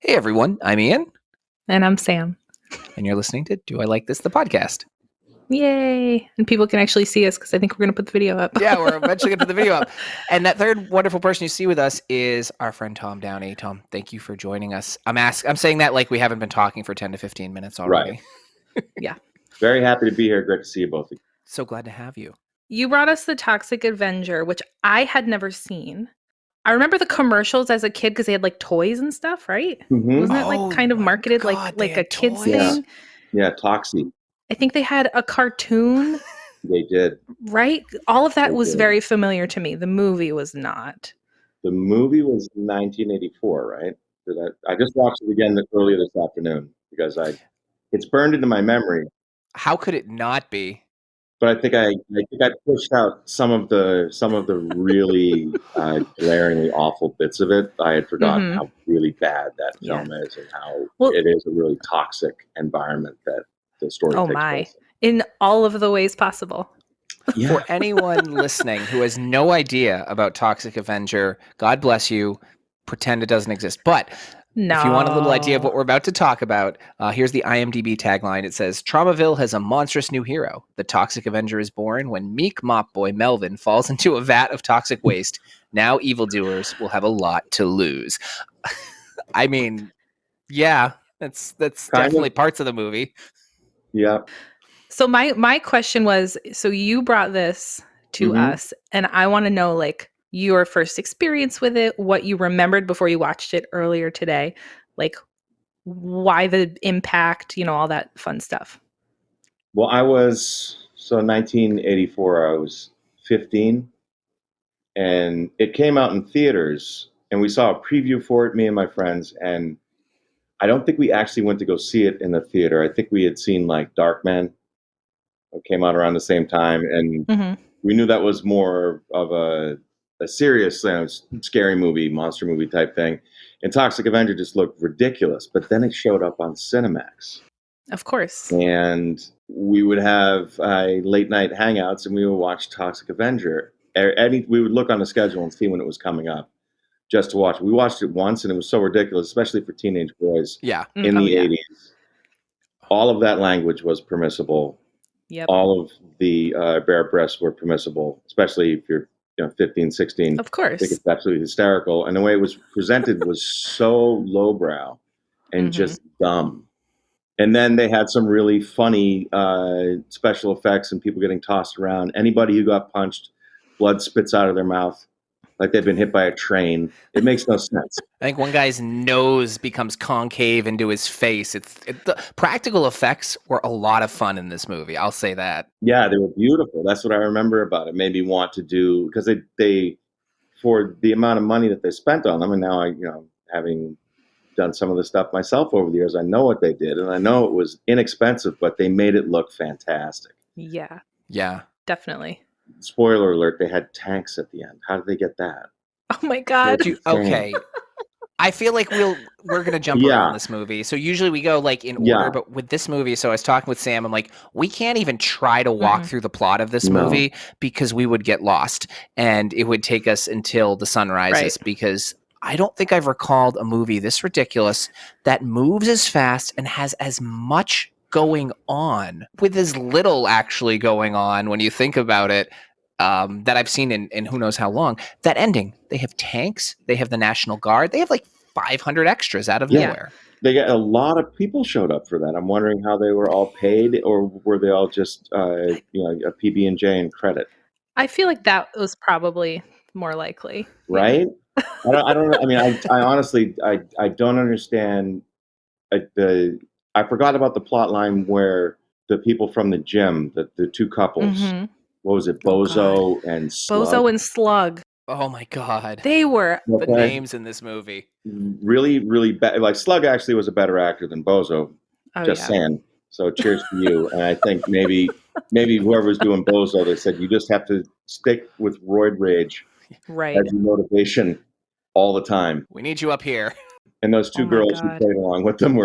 Hey everyone, I'm Ian, And I'm Sam. and you're listening to Do I Like This, the podcast. Yay. And people can actually see us because I think we're going to put the video up. Yeah, we're eventually going to put the video up. And that third wonderful person you see with us is our friend Tom Downey. Tom, thank you for joining us. I'm saying that like we haven't been talking for 10 to 15 minutes already. Right. Yeah. Very happy to be here. Great to see you both. So glad to have you. You brought us the Toxic Avenger, which I had never seen. I remember the commercials as a kid because they had like toys and stuff, right? Mm-hmm. Wasn't it Oh like kind of my marketed God, they like a had kid's toys? thing? Yeah, Toxie. I think they had a cartoon, They did. right? All of that They was did. very familiar to me. The movie was not. The movie was 1984, right? I just watched it again earlier this afternoon because it's burned into my memory. How could it not be? But I think I pushed out some of the really glaringly awful bits of it. I had forgotten how really bad that film is and how it is a really toxic environment that the story takes place in all of the ways possible. Yeah. For anyone listening who has no idea about Toxic Avenger, God bless you. Pretend it doesn't exist. But if you want a little idea of what we're about to talk about, here's the IMDb tagline. It says, Traumaville has a monstrous new hero. The Toxic Avenger is born when meek mop boy Melvin falls into a vat of toxic waste. Now evildoers will have a lot to lose. I mean, yeah, that's definitely parts of the movie. Yeah. So my question was, so you brought this to us, and I want to know like your first experience with it, what you remembered before you watched it earlier today, like why the impact, all that fun stuff. Well, 1984, I was 15, and it came out in theaters, and we saw a preview for it, me and my friends, and I don't think we actually went to go see it in the theater. I think we had seen like Darkman. It came out around the same time, and we knew that was more of a serious, scary movie, monster movie type thing. And Toxic Avenger just looked ridiculous, but then it showed up on Cinemax. Of course. And we would have late night hangouts, and we would watch Toxic Avenger. We would look on the schedule and see when it was coming up, just to watch. We watched it once, and it was so ridiculous, especially for teenage boys. Yeah. In the 80s, all of that language was permissible. Yep. All of the bare breasts were permissible, especially if you're 15, 16. Of course. I think it's absolutely hysterical. And the way it was presented was so lowbrow and just dumb. And then they had some really funny special effects and people getting tossed around. Anybody who got punched, blood spits out of their mouth like they've been hit by a train. It makes no sense. I think one guy's nose becomes concave into his face. The practical effects were a lot of fun in this movie. I'll say that. Yeah, they were beautiful. That's what I remember about it. Made me want to do, because they for the amount of money that they spent on them, and now having done some of the stuff myself over the years, I know what they did, and I know it was inexpensive, but they made it look fantastic. Yeah. Yeah. Definitely. Spoiler alert, they had tanks at the end. How did they get that? Oh my God. Okay. I feel like we're going to jump around this movie. So usually we go like in order, but with this movie, so I was talking with Sam, I'm like, we can't even try to walk through the plot of this movie because we would get lost and it would take us until the sun rises because I don't think I've recalled a movie this ridiculous that moves as fast and has as much going on with as little actually going on when you think about it, that I've seen in who knows how long. That ending, they have tanks, they have the National Guard, they have like 500 extras out of nowhere. They got a lot of people showed up for that. I'm wondering how they were all paid, or were they all just a PB&J and credit? I feel like that was probably more likely, right? I don't know. I mean, I honestly I don't understand I forgot about the plot line where the people from the gym, the two couples, what was it, Bozo and Slug? Bozo and Slug. Oh my God. They were the names in this movie. Really, really bad. Like Slug actually was a better actor than Bozo. Just saying. So cheers to you. And I think maybe whoever's doing Bozo, they said you just have to stick with roid rage as your motivation all the time. We need you up here. And those two girls who played along with them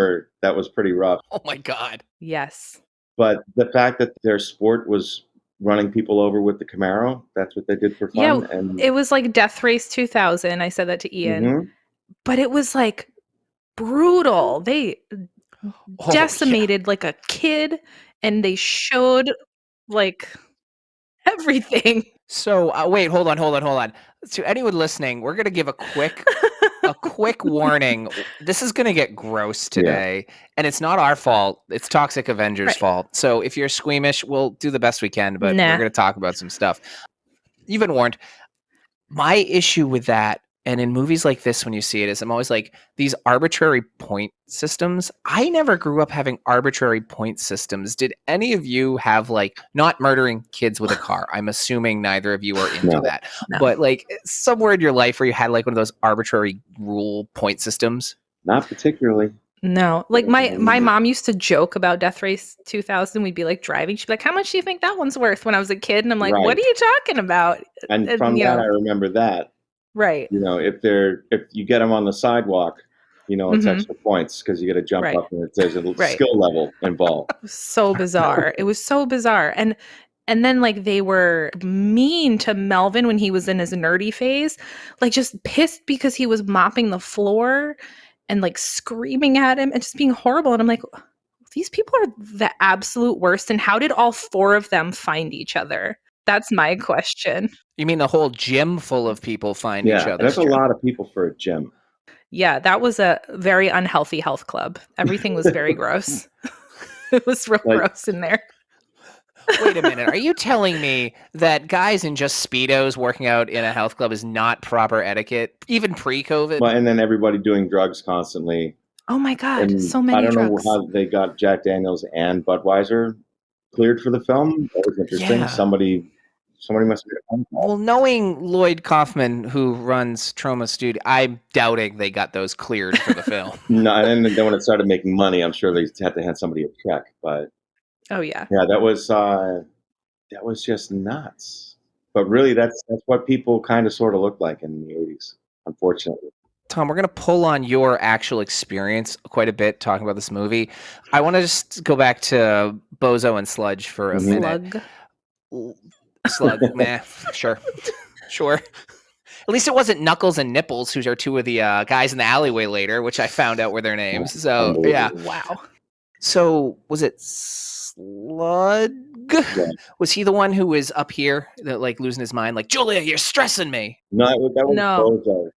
that was pretty rough. Oh my God. Yes. But the fact that their sport was running people over with the Camaro, that's what they did for fun. Yeah, and it was like Death Race 2000. I said that to Ian. But it was like brutal. They decimated like a kid, and they showed like everything. So wait, hold on. To anyone listening, we're gonna give a quick warning. This is gonna get gross today, and it's not our fault. It's Toxic Avenger's fault. So if you're squeamish, we'll do the best we can, but we're gonna talk about some stuff. You've been warned. My issue with that, and in movies like this, when you see it, is I'm always like, these arbitrary point systems. I never grew up having arbitrary point systems. Did any of you have, like, not murdering kids with a car? I'm assuming neither of you are into that. No. But, like, somewhere in your life where you had, like, one of those arbitrary rule point systems? Not particularly. No, like my mom used to joke about Death Race 2000. We'd be like driving. She'd be like, "How much do you think that one's worth?" When I was a kid, and I'm like, "What are you talking about?" And from that, I remember that. Right. You know, if you get them on the sidewalk, you know, it's extra points because you got to jump up and there's a skill level involved. So bizarre. It was so bizarre. And then like they were mean to Melvin when he was in his nerdy phase, like just pissed because he was mopping the floor and like screaming at him and just being horrible. And I'm like, these people are the absolute worst. And how did all four of them find each other? That's my question. You mean the whole gym full of people find each other? Yeah, that's a lot of people for a gym. Yeah, that was a very unhealthy health club. Everything was very gross. It was real gross in there. Wait a minute. Are you telling me that guys in just Speedos working out in a health club is not proper etiquette, even pre-COVID? Well, and then everybody doing drugs constantly. Oh my God, and so many drugs. I don't know how they got Jack Daniels and Budweiser cleared for the film. That was interesting. Yeah. Somebody must have been. Well, knowing Lloyd Kaufman, who runs Troma Studio, I'm doubting they got those cleared for the film. No, and then when it started making money, I'm sure they had to hand somebody a check. But oh yeah, that was just nuts. But really, that's what people kind of sort of looked like in the 80s, unfortunately. Tom, we're going to pull on your actual experience quite a bit talking about this movie. I want to just go back to Bozo and Sludge for a minute. Slug, meh, sure. At least it wasn't Knuckles and Nipples, who are two of the guys in the alleyway later, which I found out were their names. So, yeah. Wow. So, was it Slug? Yeah. Was he the one who was up here, like losing his mind? Like, Julia, you're stressing me. No, that was Bozo.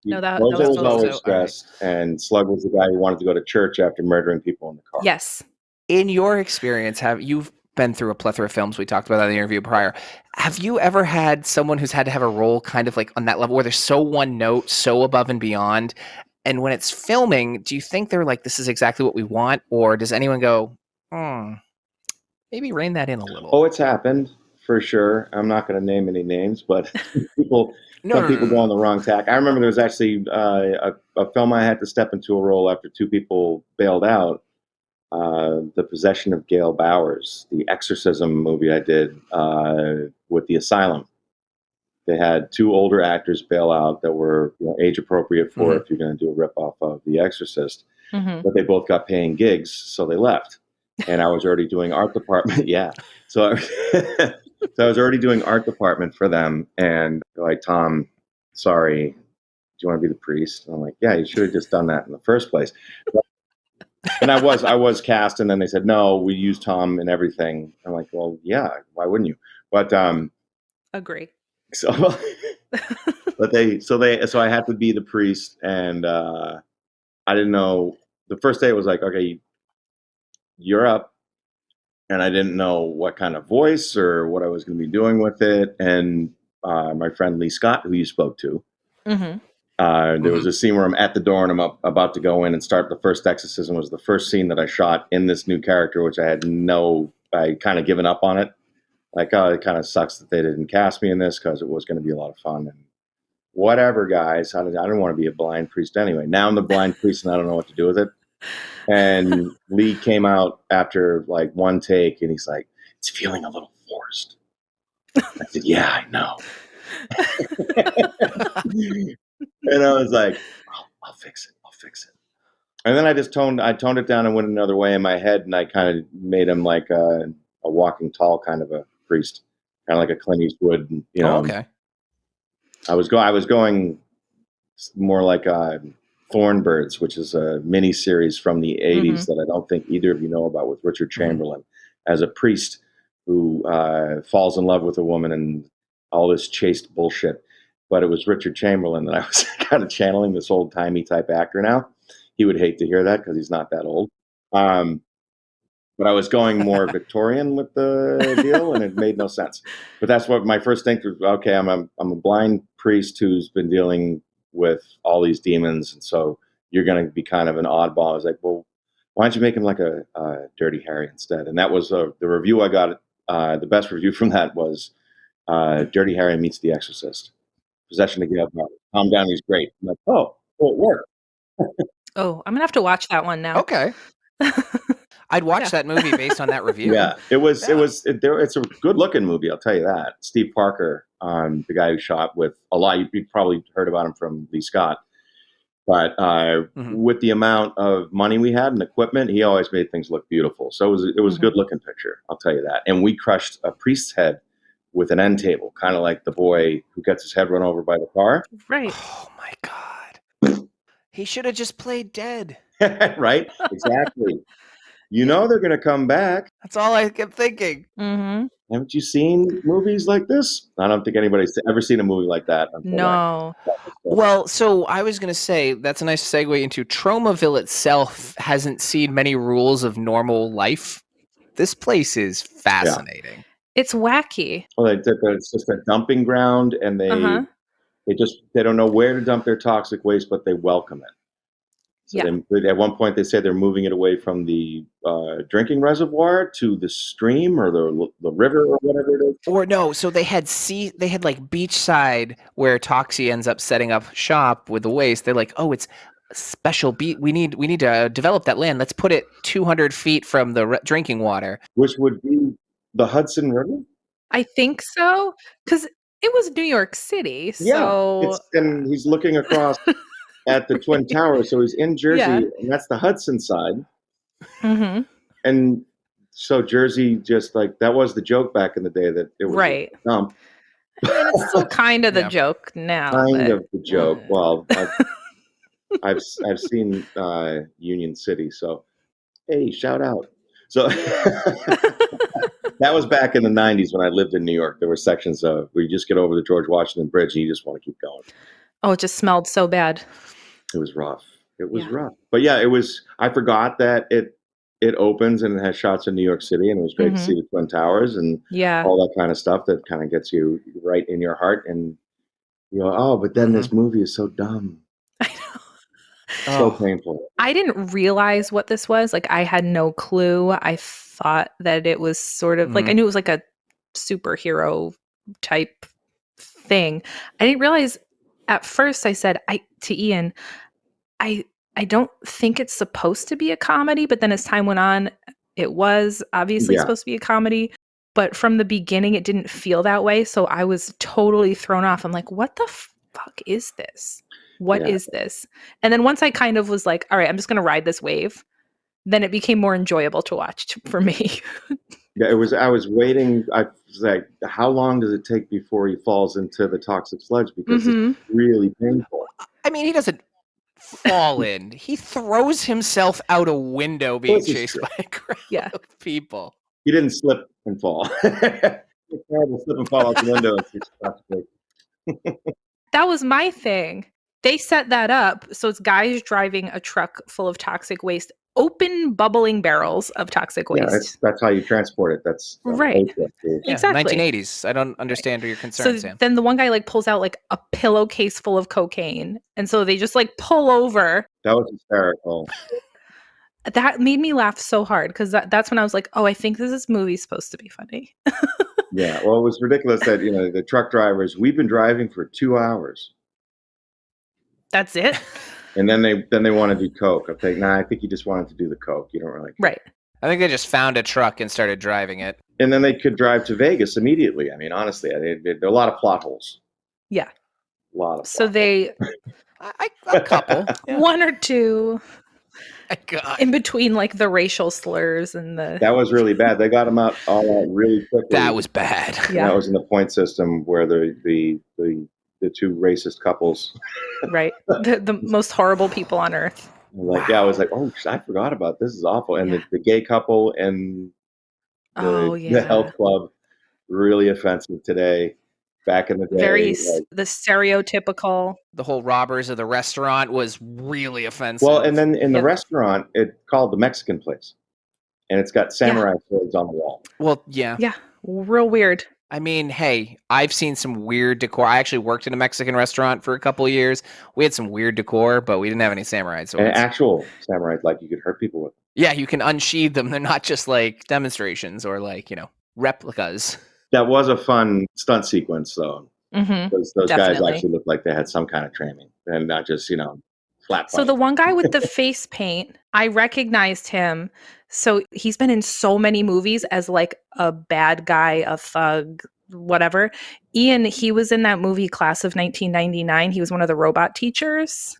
Bozo was always stressed, and Slug was the guy who wanted to go to church after murdering people in the car. Yes. In your experience, you've been through a plethora of films. We talked about that in the interview prior. Have you ever had someone who's had to have a role kind of like on that level where they're so one note, so above and beyond? And when it's filming, do you think they're like, this is exactly what we want? Or does anyone go, maybe rein that in a little? Oh, it's happened for sure. I'm not going to name any names, but some people go on the wrong tack. I remember there was actually a film I had to step into a role after two people bailed out. The Possession of Gail Bowers, the exorcism movie I did with the Asylum. They had two older actors bail out that were age appropriate for if you're going to do a ripoff of The Exorcist. But they both got paying gigs, so they left. And I was already doing art department. Yeah. So I was already doing art department for them. And they're like, Tom, sorry, do you want to be the priest? And I'm like, yeah, you should have just done that in the first place. And I was cast, and then they said, no, we use Tom and everything. I'm like, well, yeah, why wouldn't you? But agree. So I had to be the priest, and I didn't know. The first day it was like, okay, you're up, and I didn't know what kind of voice or what I was going to be doing with it. And my friend Lee Scott, who you spoke to, there was a scene where I'm at the door and I'm about to go in and start the first exorcism. Was the first scene that I shot in this new character, which I kind of given up on it. Like, oh, it kind of sucks that they didn't cast me in this because it was going to be a lot of fun. And whatever, guys. I didn't want to be a blind priest anyway. Now I'm the blind priest and I don't know what to do with it. And Lee came out after like one take and he's like, it's feeling a little forced. I said, yeah, I know. And I was like, I'll fix it. And then I toned it down and went another way in my head, and I kind of made him like a walking tall kind of a priest, kind of like a Clint Eastwood, you know. Okay. I was going more like Thornbirds, which is a mini series from the 80s that I don't think either of you know about, with Richard Chamberlain as a priest who falls in love with a woman and all this chaste bullshit. But it was Richard Chamberlain that I was kind of channeling, this old-timey type actor now. He would hate to hear that because he's not that old. But I was going more Victorian with the deal, and it made no sense. But that's what my first thing was. Okay, I'm a blind priest who's been dealing with all these demons, and so you're going to be kind of an oddball. I was like, well, why don't you make him like a Dirty Harry instead? And that was the review I got. The best review from that was Dirty Harry meets The Exorcist. Possession to Get Up. Tom Downey's great. I'm like, oh, it worked. Oh, I'm gonna have to watch that one now. Okay. I'd watch that movie based on that review. Yeah, it's a good looking movie, I'll tell you that. Steve Parker, the guy who shot with a lot, you probably heard about him from Lee Scott. But with the amount of money we had and equipment, he always made things look beautiful. So it was a good looking picture, I'll tell you that. And we crushed a priest's head with an end table, kind of like the boy who gets his head run over by the car. Right. Oh my God. He should have just played dead. Right? Exactly. You know they're going to come back. That's all I kept thinking. Haven't you seen movies like this? I don't think anybody's ever seen a movie like that. No. Well, so I was going to say, that's a nice segue into Tromaville itself hasn't seen many rules of normal life. This place is fascinating. Yeah. It's wacky. Well, it's just a dumping ground, and they don't know where to dump their toxic waste, but they welcome it. So at one point, they said they're moving it away from the drinking reservoir to the stream or the river or whatever it is. Or no, so they had like beachside where Toxie ends up setting up shop with the waste. They're like, oh, it's a special beat. We need to develop that land. Let's put it 200 feet from the drinking water, which would be the Hudson River. I think so, because it was New York City. So and he's looking across. At the Twin Towers, so he's in Jersey, and that's the Hudson side. And so Jersey, just like that was the joke back in the day, that it was a dump. And it's still kind of the joke now. Kind of the joke. Well, I've seen Union City, so hey, shout out. So that was back in the 90s when I lived in New York. There were sections where you just get over the George Washington Bridge and you just want to keep going. Oh, it just smelled so bad. It was rough. It was rough. But yeah, it was. I forgot that it opens and it has shots in New York City, and it was great to see the Twin Towers and all that kind of stuff that kind of gets you right in your heart. And you go, oh, but then this movie is so dumb. I know. So painful. I didn't realize what this was. Like, I had no clue. I thought that it was sort of like, I knew it was like a superhero type thing. I didn't realize. At first, I said to Ian, I don't think it's supposed to be a comedy. But then as time went on, it was obviously supposed to be a comedy. But from the beginning, it didn't feel that way. So I was totally thrown off. I'm like, what the fuck is this? What is this? And then once I kind of was like, all right, I'm just going to ride this wave, then it became more enjoyable to watch for me. Yeah, it was. I was waiting. I was like, how long does it take before he falls into the toxic sludge? Because it's really painful. I mean, he doesn't fall in. He throws himself out a window being chased by a crowd of people. He didn't slip and fall. It's terrible to slip and fall out the window. That was my thing. They set that up. So it's guys driving a truck full of toxic waste, open bubbling barrels of toxic waste. Yeah, that's how you transport it. That's right. Exactly. 1980s. I don't understand your concern, Sam. Then the one guy like pulls out like a pillowcase full of cocaine. And so they just like pull over. That was hysterical. That made me laugh so hard because that's when I was like, oh, I think this movie's supposed to be funny. Yeah. Well, it was ridiculous that, the truck drivers, we've been driving for 2 hours. That's it. And then they want to do coke. Okay, I think you just wanted to do the coke. You don't really. Right. I think they just found a truck and started driving it. And then they could drive to Vegas immediately. I mean, honestly, there are a lot of plot holes. Yeah. A lot of. So they. A couple. Yeah. One or two. God. In between, like the racial slurs and the. That was really bad. They got them all out really quickly. That was bad. Yeah. That was in the point system where the the two racist couples. Right. The most horrible people on earth. Like, I was like, oh, I forgot about this. Is awful. And the gay couple and the health club, really offensive today. Back in the day, very the stereotypical. The whole robbers of the restaurant was really offensive. Well, and then in the restaurant, it's called the Mexican place, and it's got samurai swords on the wall. Well, yeah, real weird. I mean, hey, I've seen some weird decor. I actually worked in a Mexican restaurant for a couple of years. We had some weird decor, but we didn't have any samurai swords. And actual samurai, like you could hurt people with. Yeah, you can unsheathe them. They're not just like demonstrations or like, replicas. That was a fun stunt sequence, though. Mm-hmm. Those guys actually looked like they had some kind of training and not just, flat. So the one guy with the face paint, I recognized him. So he's been in so many movies as like a bad guy, a thug, whatever. Ian, he was in that movie Class of 1999. He was one of the robot teachers.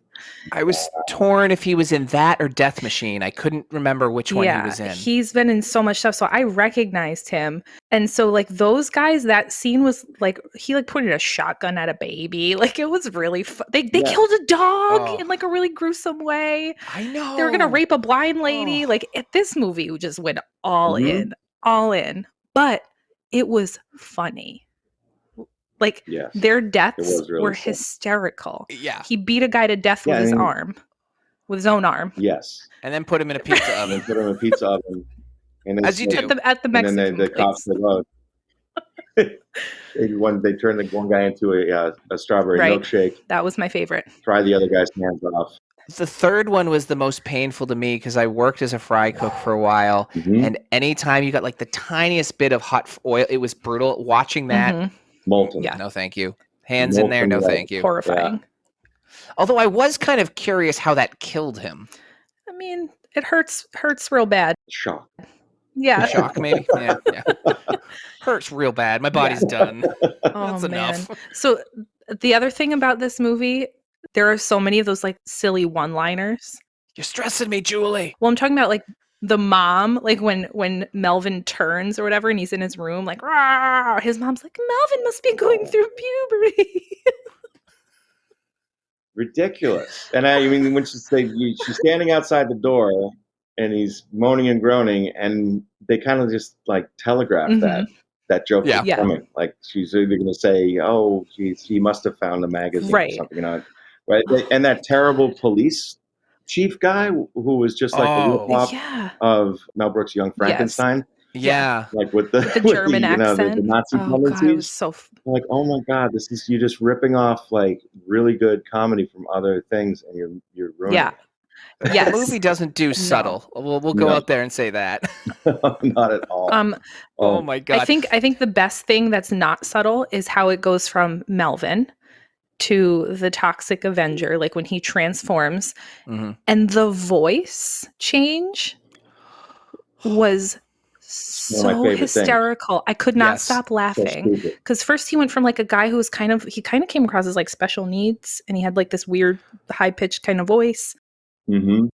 I was torn if he was in that or Death Machine. I couldn't remember which one he was in. He's been in so much stuff, so I recognized him. And so, like, those guys, that scene was like, he like pointed a shotgun at a baby. Like, it was really fun. They killed a dog in like a really gruesome way. I know. They were gonna rape a blind lady. Like, this movie just went all in. But it was funny. Like, their deaths were hysterical. Yeah. He beat a guy to death with his arm. With his own arm. Yes. And then put him in a pizza oven. And then as you do. At the Mexican and then the cops said, oh. They turned the one guy into a strawberry milkshake. That was my favorite. Try the other guy's hands off. The third one was the most painful to me because I worked as a fry cook for a while. Mm-hmm. And anytime you got like the tiniest bit of hot oil, it was brutal. Watching that. Mm-hmm. Molten. Yeah. No, thank you. Hands molten in there. No, thank you. Horrifying. Yeah. Although I was kind of curious how that killed him. I mean, it hurts real bad. Shock. Yeah. Shock, maybe. Yeah. Hurts real bad. My body's done. That's enough. So the other thing about this movie, there are so many of those like silly one-liners. You're stressing me, Julie. Well, I'm talking about like the mom, like when Melvin turns or whatever and he's in his room, like, rah, his mom's like, Melvin must be going through puberty. Ridiculous. And I mean, when she's standing outside the door and he's moaning and groaning, and they kind of just like telegraph that joke is coming. Like she's either going to say, oh, he must have found a magazine or something, right? And that terrible police chief guy who was just like the rip-off of Mel Brooks' Young Frankenstein. Yeah. Like with the German accent. The Nazi tendencies. God, it was so like, oh my God, you just ripping off like really good comedy from other things, and you're ruining it. The movie doesn't do subtle. We'll go out there and say that. Not at all. Oh my God. I think the best thing that's not subtle is how it goes from Melvin to the toxic Avenger, like when he transforms, and the voice change was so hysterical. I could not stop laughing because first he went from like a guy who was kind of came across as like special needs, and he had like this weird high pitched kind of voice,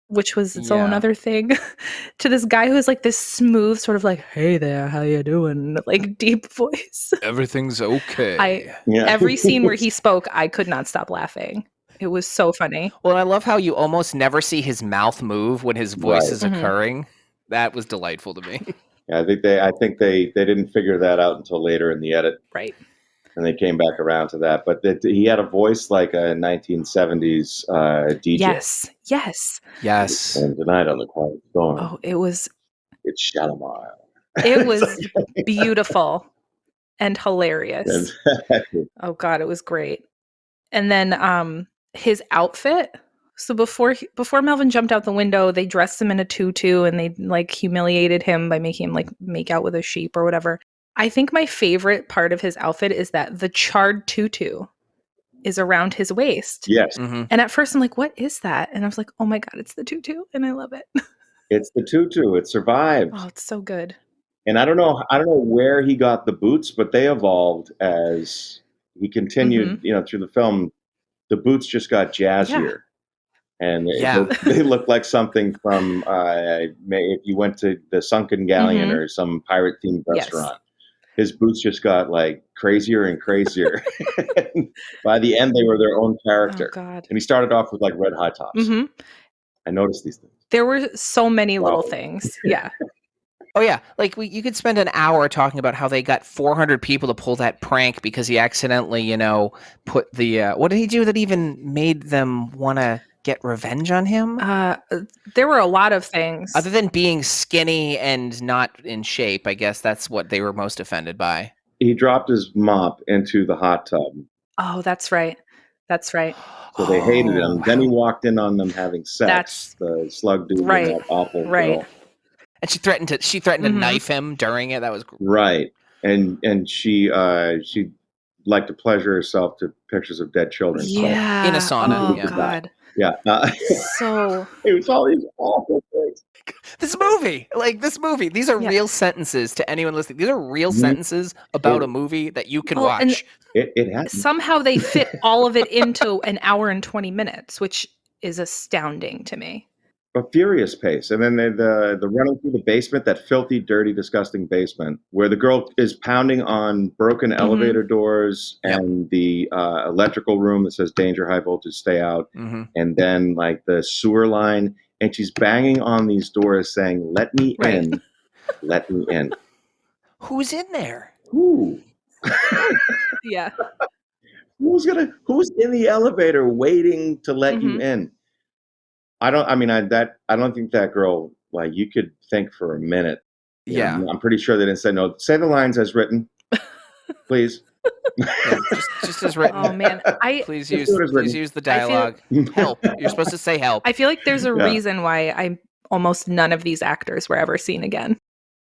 which was its own other thing, to this guy who is like this smooth sort of like, hey there, how you doing, like deep voice. Everything's okay. Every scene where he spoke, I could not stop laughing. It was so funny. Well, I love how you almost never see his mouth move when his voice is occurring. That was delightful to me. Yeah, I think they didn't figure that out until later in the edit. Right. And they came back around to that. But he had a voice like a 1970s DJ. Yes. And tonight on the Quiet Storm. Oh, it's Shalimar. It was beautiful and hilarious. Exactly. Oh God, it was great. And then his outfit. So before Melvin jumped out the window, they dressed him in a tutu and they like humiliated him by making him like make out with a sheep or whatever. I think my favorite part of his outfit is that the charred tutu is around his waist. Yes. And at first I'm like, what is that? And I was like, oh my God, it's the tutu. And I love it. It's the tutu. It survived. Oh, it's so good. And I don't know where he got the boots, but they evolved as he continued, through the film. The boots just got jazzier. And they look like something from if you went to the Sunken Galleon or some pirate-themed restaurant. his boots just got like crazier and crazier. By the end, they were their own character. Oh, God. And he started off with like red high tops. Mm-hmm. I noticed these things. There were so many little things. Yeah. Oh yeah, like you could spend an hour talking about how they got 400 people to pull that prank because he accidentally, put the what did he do that even made them want to get revenge on him? There were a lot of things. Other than being skinny and not in shape, I guess that's what they were most offended by. He dropped his mop into the hot tub. Oh, that's right. That's right. So they hated him. Then he walked in on them having sex. The slug dude right. and that awful right. girl. And she threatened to knife him during it. That was right. And she liked to pleasure herself to pictures of dead children. Yeah. In a sauna. Oh God. Yeah. So it was all these awful things. This movie. These are real sentences to anyone listening. These are real sentences about a movie that you can watch. It has somehow they fit all of it into an hour and 20 minutes, which is astounding to me. A furious pace. And then the running through the basement, that filthy, dirty, disgusting basement, where the girl is pounding on broken elevator doors and the electrical room that says danger, high voltage, stay out. And then like the sewer line. And she's banging on these doors saying, let me in, let me in. Who's in there? Who? Yeah. Who's in the elevator waiting to let you in? I don't think that girl, like, you could think for a minute. Yeah. I'm pretty sure they didn't say no. Say the lines as written, please. Yeah, just as written. Oh man, please use the dialogue. Help. You're supposed to say help. I feel like there's a reason why almost none of these actors were ever seen again.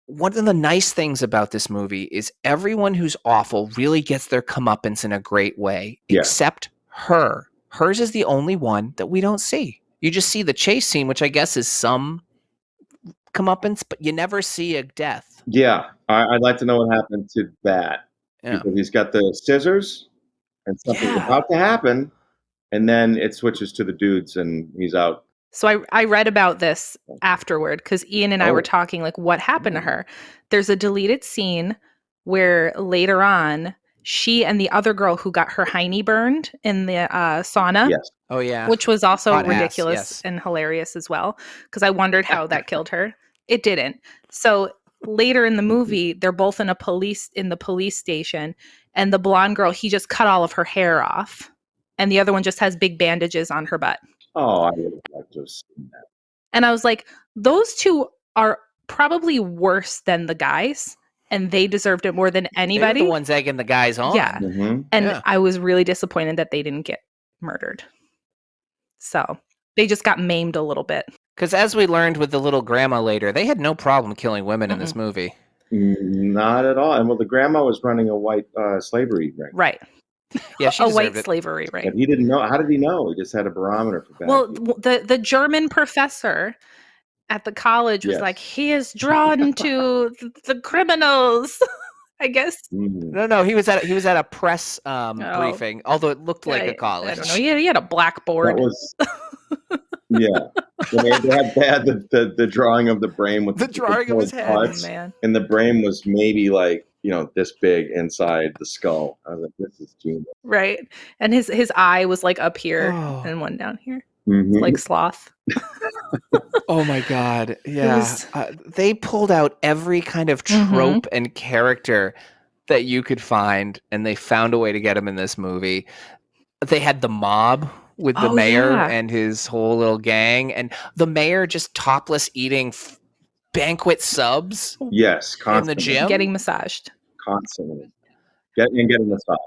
One of the nice things about this movie is everyone who's awful really gets their comeuppance in a great way, except her. Hers is the only one that we don't see. You just see the chase scene, which I guess is some comeuppance, but you never see a death. Yeah, I'd like to know what happened to that. Yeah. Because he's got the scissors and something's about to happen, and then it switches to the dudes and he's out. So I read about this afterward because Ian and I were talking like what happened to her. There's a deleted scene where later on she and the other girl who got her hiney burned in the sauna. Yes. Oh yeah. Which was also Hot ridiculous and hilarious as well because I wondered how that killed her. It didn't. So later in the movie, they're both in the police station, and the blonde girl, he just cut all of her hair off, and the other one just has big bandages on her butt. Oh, I would have liked to have seen that. And I was like, those two are probably worse than the guys, and they deserved it more than anybody. They're the ones egging the guys on. Yeah. And I was really disappointed that they didn't get murdered. So they just got maimed a little bit. Because as we learned with the little grandma later, they had no problem killing women in this movie. Not at all. And the grandma was running a white slavery ring. Right. Yeah, she deserved a white it. slavery ring. And he didn't know. How did he know? He just had a barometer for bad. The German professor at the college was like, he is drawn to the criminals. I guess. No, he was at a press briefing, although it looked like a college. I don't know. He had a blackboard. That was, they had the drawing of the brain with the drawing of his head. Oh, man. And the brain was maybe like, this big inside the skull. I was like, this is genius. Right. And his eye was like up here and one down here. Like Sloth. Oh my God. Yeah. They pulled out every kind of trope and character that you could find, and they found a way to get him in this movie. They had the mob with the mayor and his whole little gang, and the mayor just topless eating banquet subs. Yes, constantly. In the gym. Getting massaged. Constantly. Getting massaged.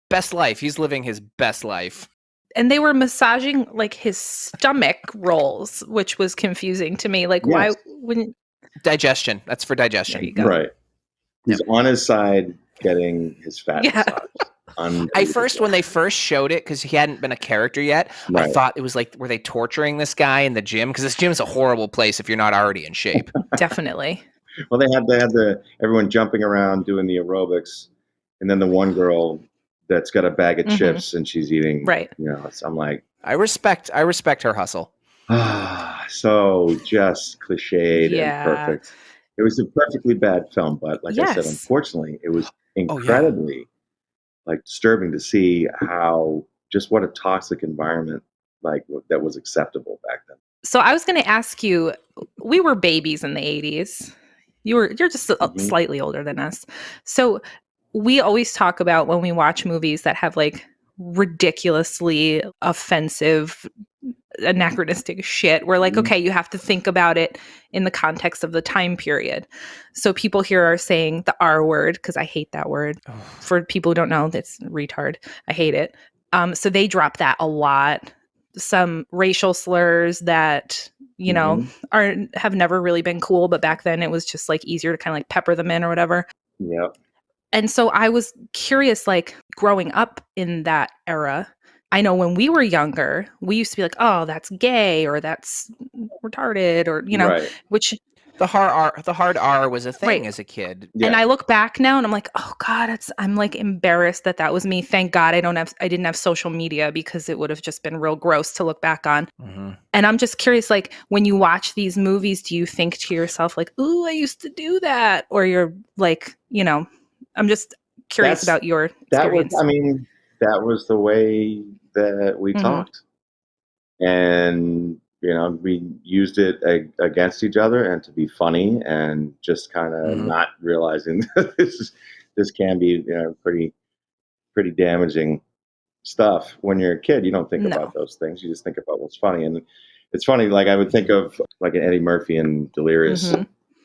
Best life. He's living his best life. And they were massaging like his stomach rolls, which was confusing to me. Like, why wouldn't digestion? That's for digestion. There you go. Right. He's on his side getting his fat massaged. When they first showed it, because he hadn't been a character yet, I thought it was like, were they torturing this guy in the gym? Because this gym's a horrible place if you're not already in shape. Definitely. Well, they had everyone jumping around doing the aerobics, and then the one girl that's got a bag of chips and she's eating. Right. I'm like, I respect her hustle. So just cliched and perfect. It was a perfectly bad film, but like I said, Yes. unfortunately, it was incredibly like disturbing to see how just what a toxic environment like that was acceptable back then. So I was going to ask you, we were babies in the 80s. You're just slightly older than us. So we always talk about when we watch movies that have like ridiculously offensive, anachronistic shit. We're like, okay, you have to think about it in the context of the time period. So people here are saying the R word, because I hate that word. For people who don't know, it's retard. I hate it. So they drop that a lot. Some racial slurs that, you know, have never really been cool, but back then it was just like easier to kind of like pepper them in or whatever. Yep. And so I was curious, like growing up in that era, I know when we were younger, we used to be like, oh, that's gay or that's retarded or, you know, which the hard R was a thing as a kid. Yeah. And I look back now and I'm like, oh God, I'm like embarrassed that was me. Thank God I didn't have social media because it would have just been real gross to look back on. And I'm just curious, like when you watch these movies, do you think to yourself like, ooh, I used to do that? Or you're like, you know, I'm just curious about your experience. That was the way that we talked. And, you know, we used it against each other and to be funny and just kind of not realizing that this can be, you know, pretty damaging stuff. When you're a kid, you don't think about those things. You just think about what's funny. And it's funny, like I would think of like an Eddie Murphy in Delirious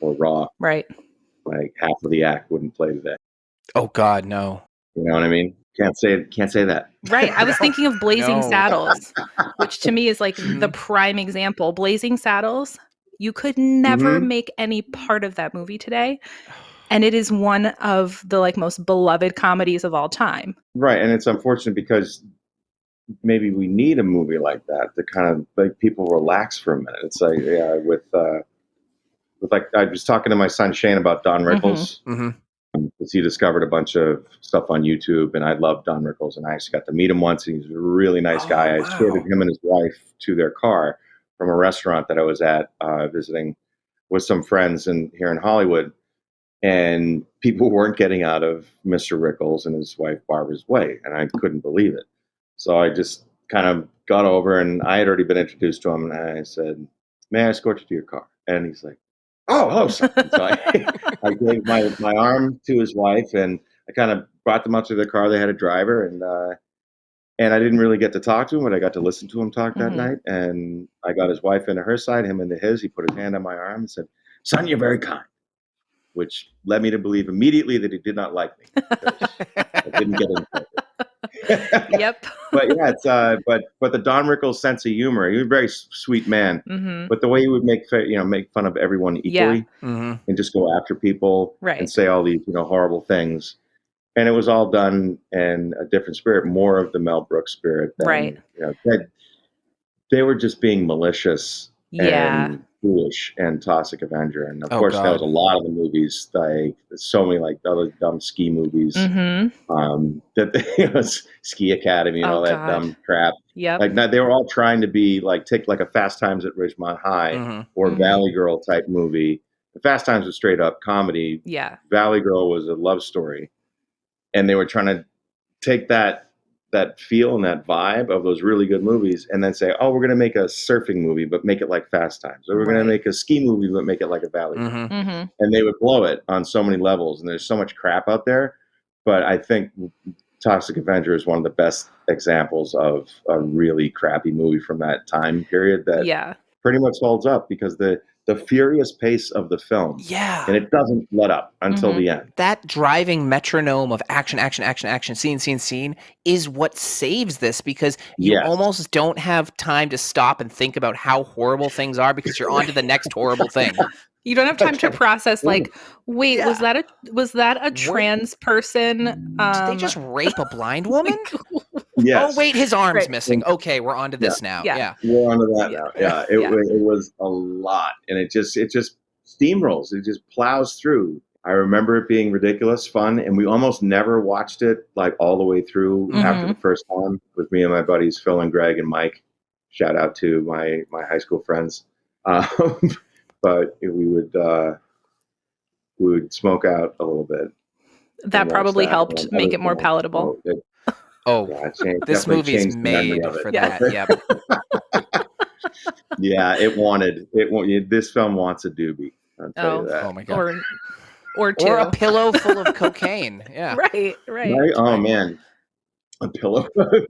or Raw. Right. Like half of the act wouldn't play today. Oh God, no. You know what I mean? Can't say that. Right. I was thinking of Blazing Saddles, which to me is like the prime example. Blazing Saddles, you could never make any part of that movie today. And it is one of the like most beloved comedies of all time. Right. And it's unfortunate because maybe we need a movie like that to kind of make people relax for a minute. It's like, with like, I was talking to my son Shane about Don Rickles. Because he discovered a bunch of stuff on YouTube, and I love Don Rickles, and I actually got to meet him once. He's a really nice guy. I escorted him and his wife to their car from a restaurant that I was at visiting with some friends here in Hollywood, and people weren't getting out of Mr. Rickles and his wife Barbara's way, and I couldn't believe it. So I just kind of got over, and I had already been introduced to him, and I said, "May I escort you to your car?" And he's like, "Oh, hello, son." So I gave my arm to his wife, and I kind of brought them up to their car. They had a driver, and I didn't really get to talk to him, but I got to listen to him talk that night. And I got his wife into her side, him into his. He put his hand on my arm and said, "Son, you're very kind," which led me to believe immediately that he did not like me because I didn't get into it. Yep. But yeah, it's but the Don Rickles sense of humor. He was a very sweet man, but the way he would make fun of everyone equally and just go after people and say all these horrible things, and it was all done in a different spirit, more of the Mel Brooks spirit. Than, they were just being malicious and foolish and toxic Avenger, and of course that was a lot of the movies. Like so many like other dumb ski movies, that Ski Academy and all that dumb crap. Like they were all trying to be like take like a Fast Times at Ridgemont High or Valley Girl type movie. The Fast Times was straight up comedy. Valley Girl was a love story, and they were trying to take that feel and that vibe of those really good movies and then say, oh, we're going to make a surfing movie, but make it like Fast Times. Or we're going to make a ski movie, but make it like a Valley. And they would blow it on so many levels. And there's so much crap out there. But I think Toxic Avenger is one of the best examples of a really crappy movie from that time period that pretty much holds up because the furious pace of the film. And it doesn't let up until the end. That driving metronome of action, action, action, action, scene, scene, scene is what saves this because you almost don't have time to stop and think about how horrible things are because you're on to the next horrible thing. You don't have time to process like, wait, was that a trans person? Did they just rape a blind woman? Yes. Oh, wait, his arm's missing. Okay, we're on to this now. Yeah. We're on to that now. Yeah. It was a lot. And it just steamrolls. It just plows through. I remember it being ridiculous, fun, and we almost never watched it like all the way through after the first time with me and my buddies Phil and Greg and Mike. Shout out to my high school friends. But we would would smoke out a little bit. That probably helped make it more palatable. This movie is made for that. Yep. Yeah, this film wants a doobie. I'll tell you that. Oh my god. Or two. Or a pillow full of cocaine. Yeah. Right. Oh man. A pillow full of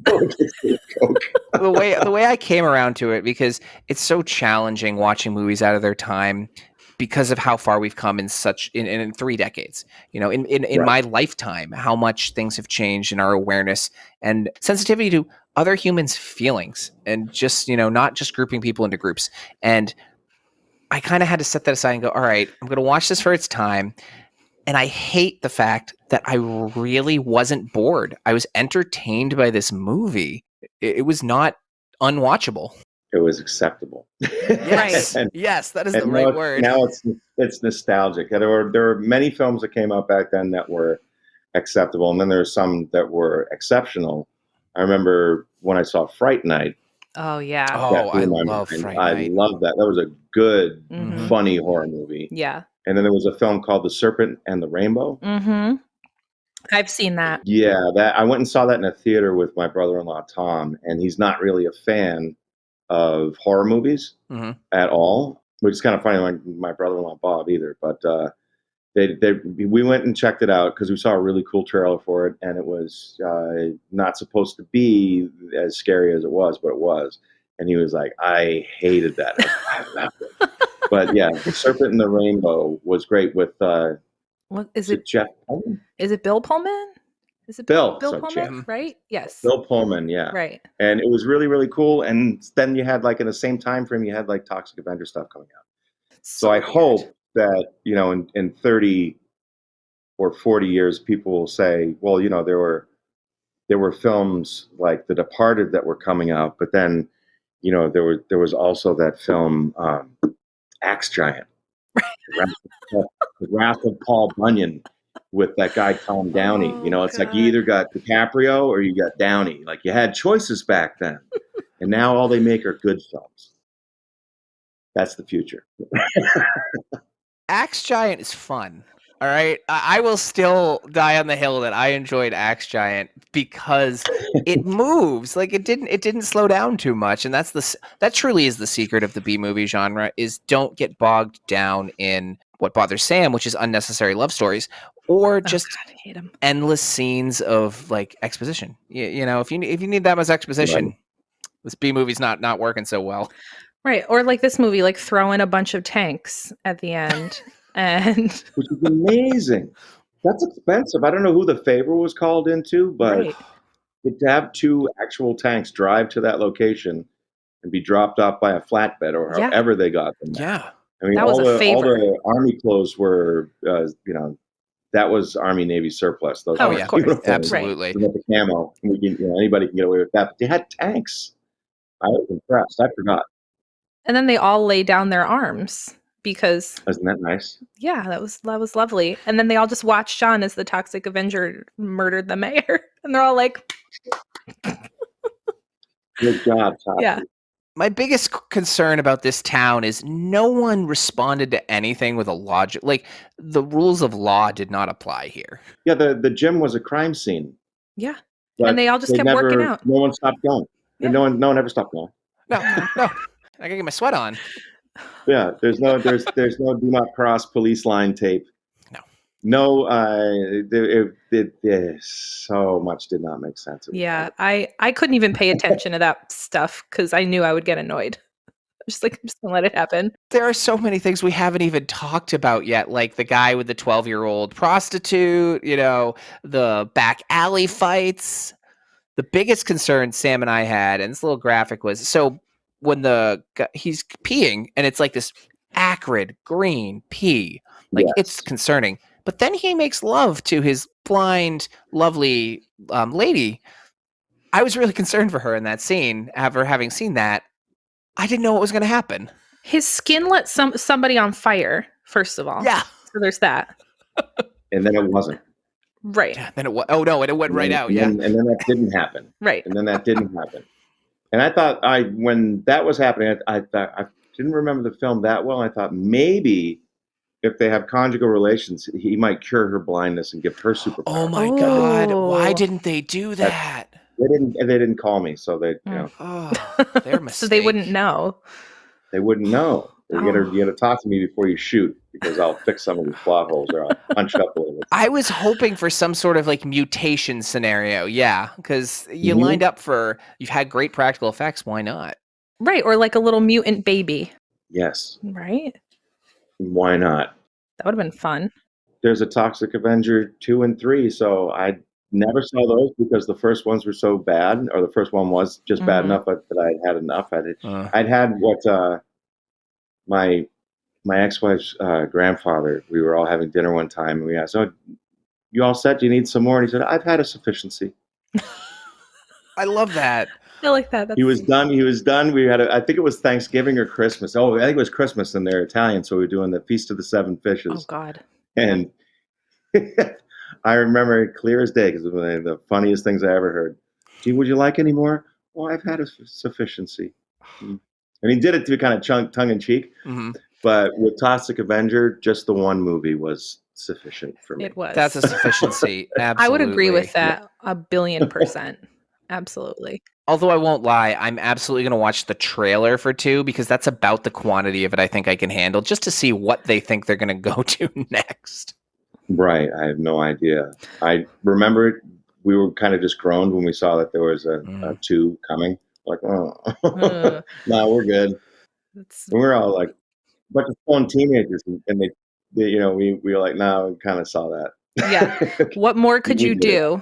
coke. the way I came around to it, because it's so challenging watching movies out of their time because of how far we've come in 3 decades. You know, in my lifetime, how much things have changed in our awareness and sensitivity to other humans' feelings, and just, you know, not just grouping people into groups. And I kind of had to set that aside and go, all right, I'm going to watch this for its time. And I hate the fact that I really wasn't bored. I was entertained by this movie. It was not unwatchable. It was acceptable. Yes, yes, that is the right word. Now it's nostalgic. There were many films that came out back then that were acceptable, and then there were some that were exceptional. I remember when I saw Fright Night. Oh yeah. Oh, I love Fright Night. I love that. That was a good, funny horror movie. Yeah. And then there was a film called The Serpent and the Rainbow. Mm-hmm. I've seen that. Yeah, I went and saw that in a theater with my brother-in-law Tom, and he's not really a fan of horror movies at all, which is kind of funny. Like my brother-in-law Bob either, but we went and checked it out because we saw a really cool trailer for it, and it was not supposed to be as scary as it was, but it was. And he was like, "I hated that." I loved it. But yeah, The Serpent and the Rainbow was great with what is it? Jeff Pullman? Is it Bill Pullman? Is it Bill Pullman? Right? Yes. Bill Pullman, yeah. Right. And it was really, really cool. And then you had, like, in the same time frame, you had like Toxic Avenger stuff coming out. So I hope that, you know, in 30 or 40 years, people will say, well, you know, there were films like The Departed that were coming out, but then, you know, there was also that film Axe Giant, The Wrath of Paul Bunyan, with that guy Tom Downey. You know, it's like you either got DiCaprio or you got Downey. Like, you had choices back then, and now all they make are good films. That's the future. Axe Giant is fun. All right, I will still die on the hill that I enjoyed Axe Giant because it moves. Like, it didn't slow down too much, and that truly is the secret of the B movie genre: is don't get bogged down in what bothers Sam, which is unnecessary love stories, or just endless scenes of like exposition. You know, if you need that much exposition, this B movie's not working so well. Right, or like this movie, like throw in a bunch of tanks at the end. And which is amazing. That's expensive. I don't know who the favor was called into, but to have 2 actual tanks drive to that location and be dropped off by a flatbed or however they got them. Yeah. I mean, that was a favor. All the Army clothes were, you know, that was Army Navy surplus. Those of course, absolutely. With the camo, anybody can get away with that. But they had tanks. I was impressed. I forgot. And then they all lay down their arms. Because isn't that nice? Yeah, that was lovely. And then they all just watched Sean as the Toxic Avenger murdered the mayor, and they're all like, "Good job, Toxic." Yeah. My biggest concern about this town is no one responded to anything with a logic. Like, the rules of law did not apply here. Yeah, the gym was a crime scene. Yeah, and they all just kept working out. No one stopped going. Yeah. No one ever stopped going. No. I gotta get my sweat on. Yeah, there's no do not cross police line tape. No, so much did not make sense. Yeah, I couldn't even pay attention to that stuff because I knew I would get annoyed. I'm just gonna let it happen. There are so many things we haven't even talked about yet, like the guy with the 12-year-old prostitute, you know, the back alley fights. The biggest concern Sam and I had, and this little graphic was, so when he's peeing and it's like this acrid green pee, like it's concerning. But then he makes love to his blind, lovely lady. I was really concerned for her in that scene. After having seen that, I didn't know what was going to happen. His skin lit somebody on fire, first of all. Yeah. So there's that. And then it wasn't. Right. Yeah, then it was. Oh no, and it went right out. And then that didn't happen. Right. And then that didn't happen. And I thought when that was happening, I thought I didn't remember the film that well. I thought maybe if they have conjugal relations, he might cure her blindness and give her superpowers. Oh my God! Why didn't they do that? They didn't call me, so they their mistake. So they wouldn't know. They wouldn't know. You gotta talk to me before you shoot, because I'll fix some of these plot holes, or I'll punch up a little bit. I was hoping for some sort of like mutation scenario, because you lined up for, you've had great practical effects. Why not? Right, or like a little mutant baby. Yes. Right. Why not? That would have been fun. There's a Toxic Avenger 2 and 3, so I never saw those because the first ones were so bad, or the first one was just bad enough that I'd had enough. I'd had what my ex-wife's grandfather, we were all having dinner one time, and we asked, "Oh, you all set? Do you need some more?" And he said, "I've had a sufficiency." I love that. I like that. He was done. We had I think it was Thanksgiving or Christmas. Oh, I think it was Christmas, and they're Italian, so we were doing the Feast of the Seven Fishes. Oh, God. And I remember it clear as day, because it was one of the funniest things I ever heard. "Gee, would you like any more?" "Well, I've had a sufficiency." And he did it to be kind of tongue in cheek. But with Toxic Avenger, just the one movie was sufficient for me. It was. That's a sufficiency. Absolutely. I would agree with that 1,000,000,000%. Absolutely. Although I won't lie, I'm absolutely going to watch the trailer for 2, because that's about the quantity of it I think I can handle, just to see what they think they're going to go to next. Right. I have no idea. I remember we were kind of just groaned when we saw that there was a 2 coming. Like, oh, no, we're good. And we're all like a bunch of fun teenagers, and they we were like, no, we kind of saw that. Yeah. What more could you do?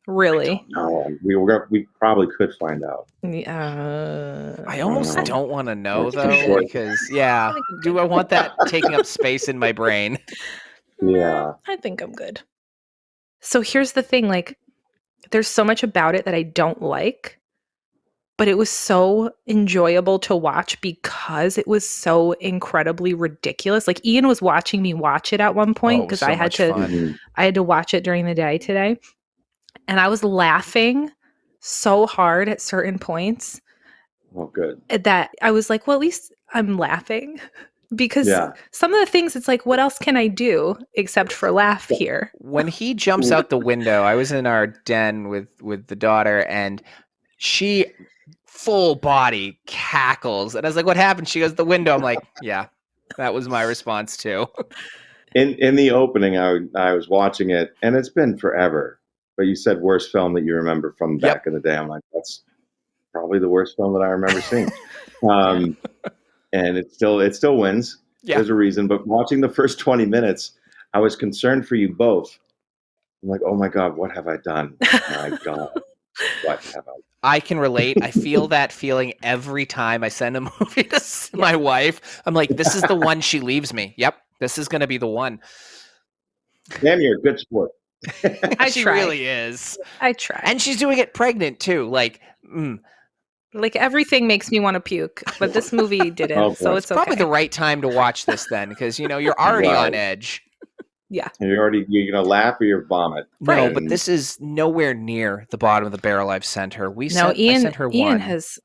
Really? No, we probably could find out. I almost don't want to know, though, because do I want that taking up space in my brain? Yeah. I think I'm good. So here's the thing, like, there's so much about it that I don't like, but it was so enjoyable to watch because it was so incredibly ridiculous. Like, Ian was watching me watch it at one point, because I had to watch it during the day today. And I was laughing so hard at certain points. Oh, good. That I was like, well, at least I'm laughing. Because some of the things, it's like, what else can I do except for laugh here? When he jumps out the window, I was in our den with the daughter, and she full body cackles. And I was like, what happened? She goes, the window. I'm like, yeah, that was my response too. In the opening, I was watching it, and it's been forever. But you said worst film that you remember from back in the day. I'm like, that's probably the worst film that I remember seeing. And it still wins. Yeah. There's a reason. But watching the first 20 minutes, I was concerned for you both. I'm like, oh my God, what have I done? My God, what have I done? I can relate. I feel that feeling every time I send a movie to my wife. I'm like, this is the one she leaves me. Yep, this is going to be the one. Damn, you're a good sport. She really is. I try. And she's doing it pregnant too. Like, like everything makes me want to puke, but this movie didn't. So it's probably the right time to watch this then, because you're already on edge. Yeah. And you're gonna laugh or you vomit. Right. No, but this is nowhere near the bottom of the barrel I've sent her. I sent her Ian one has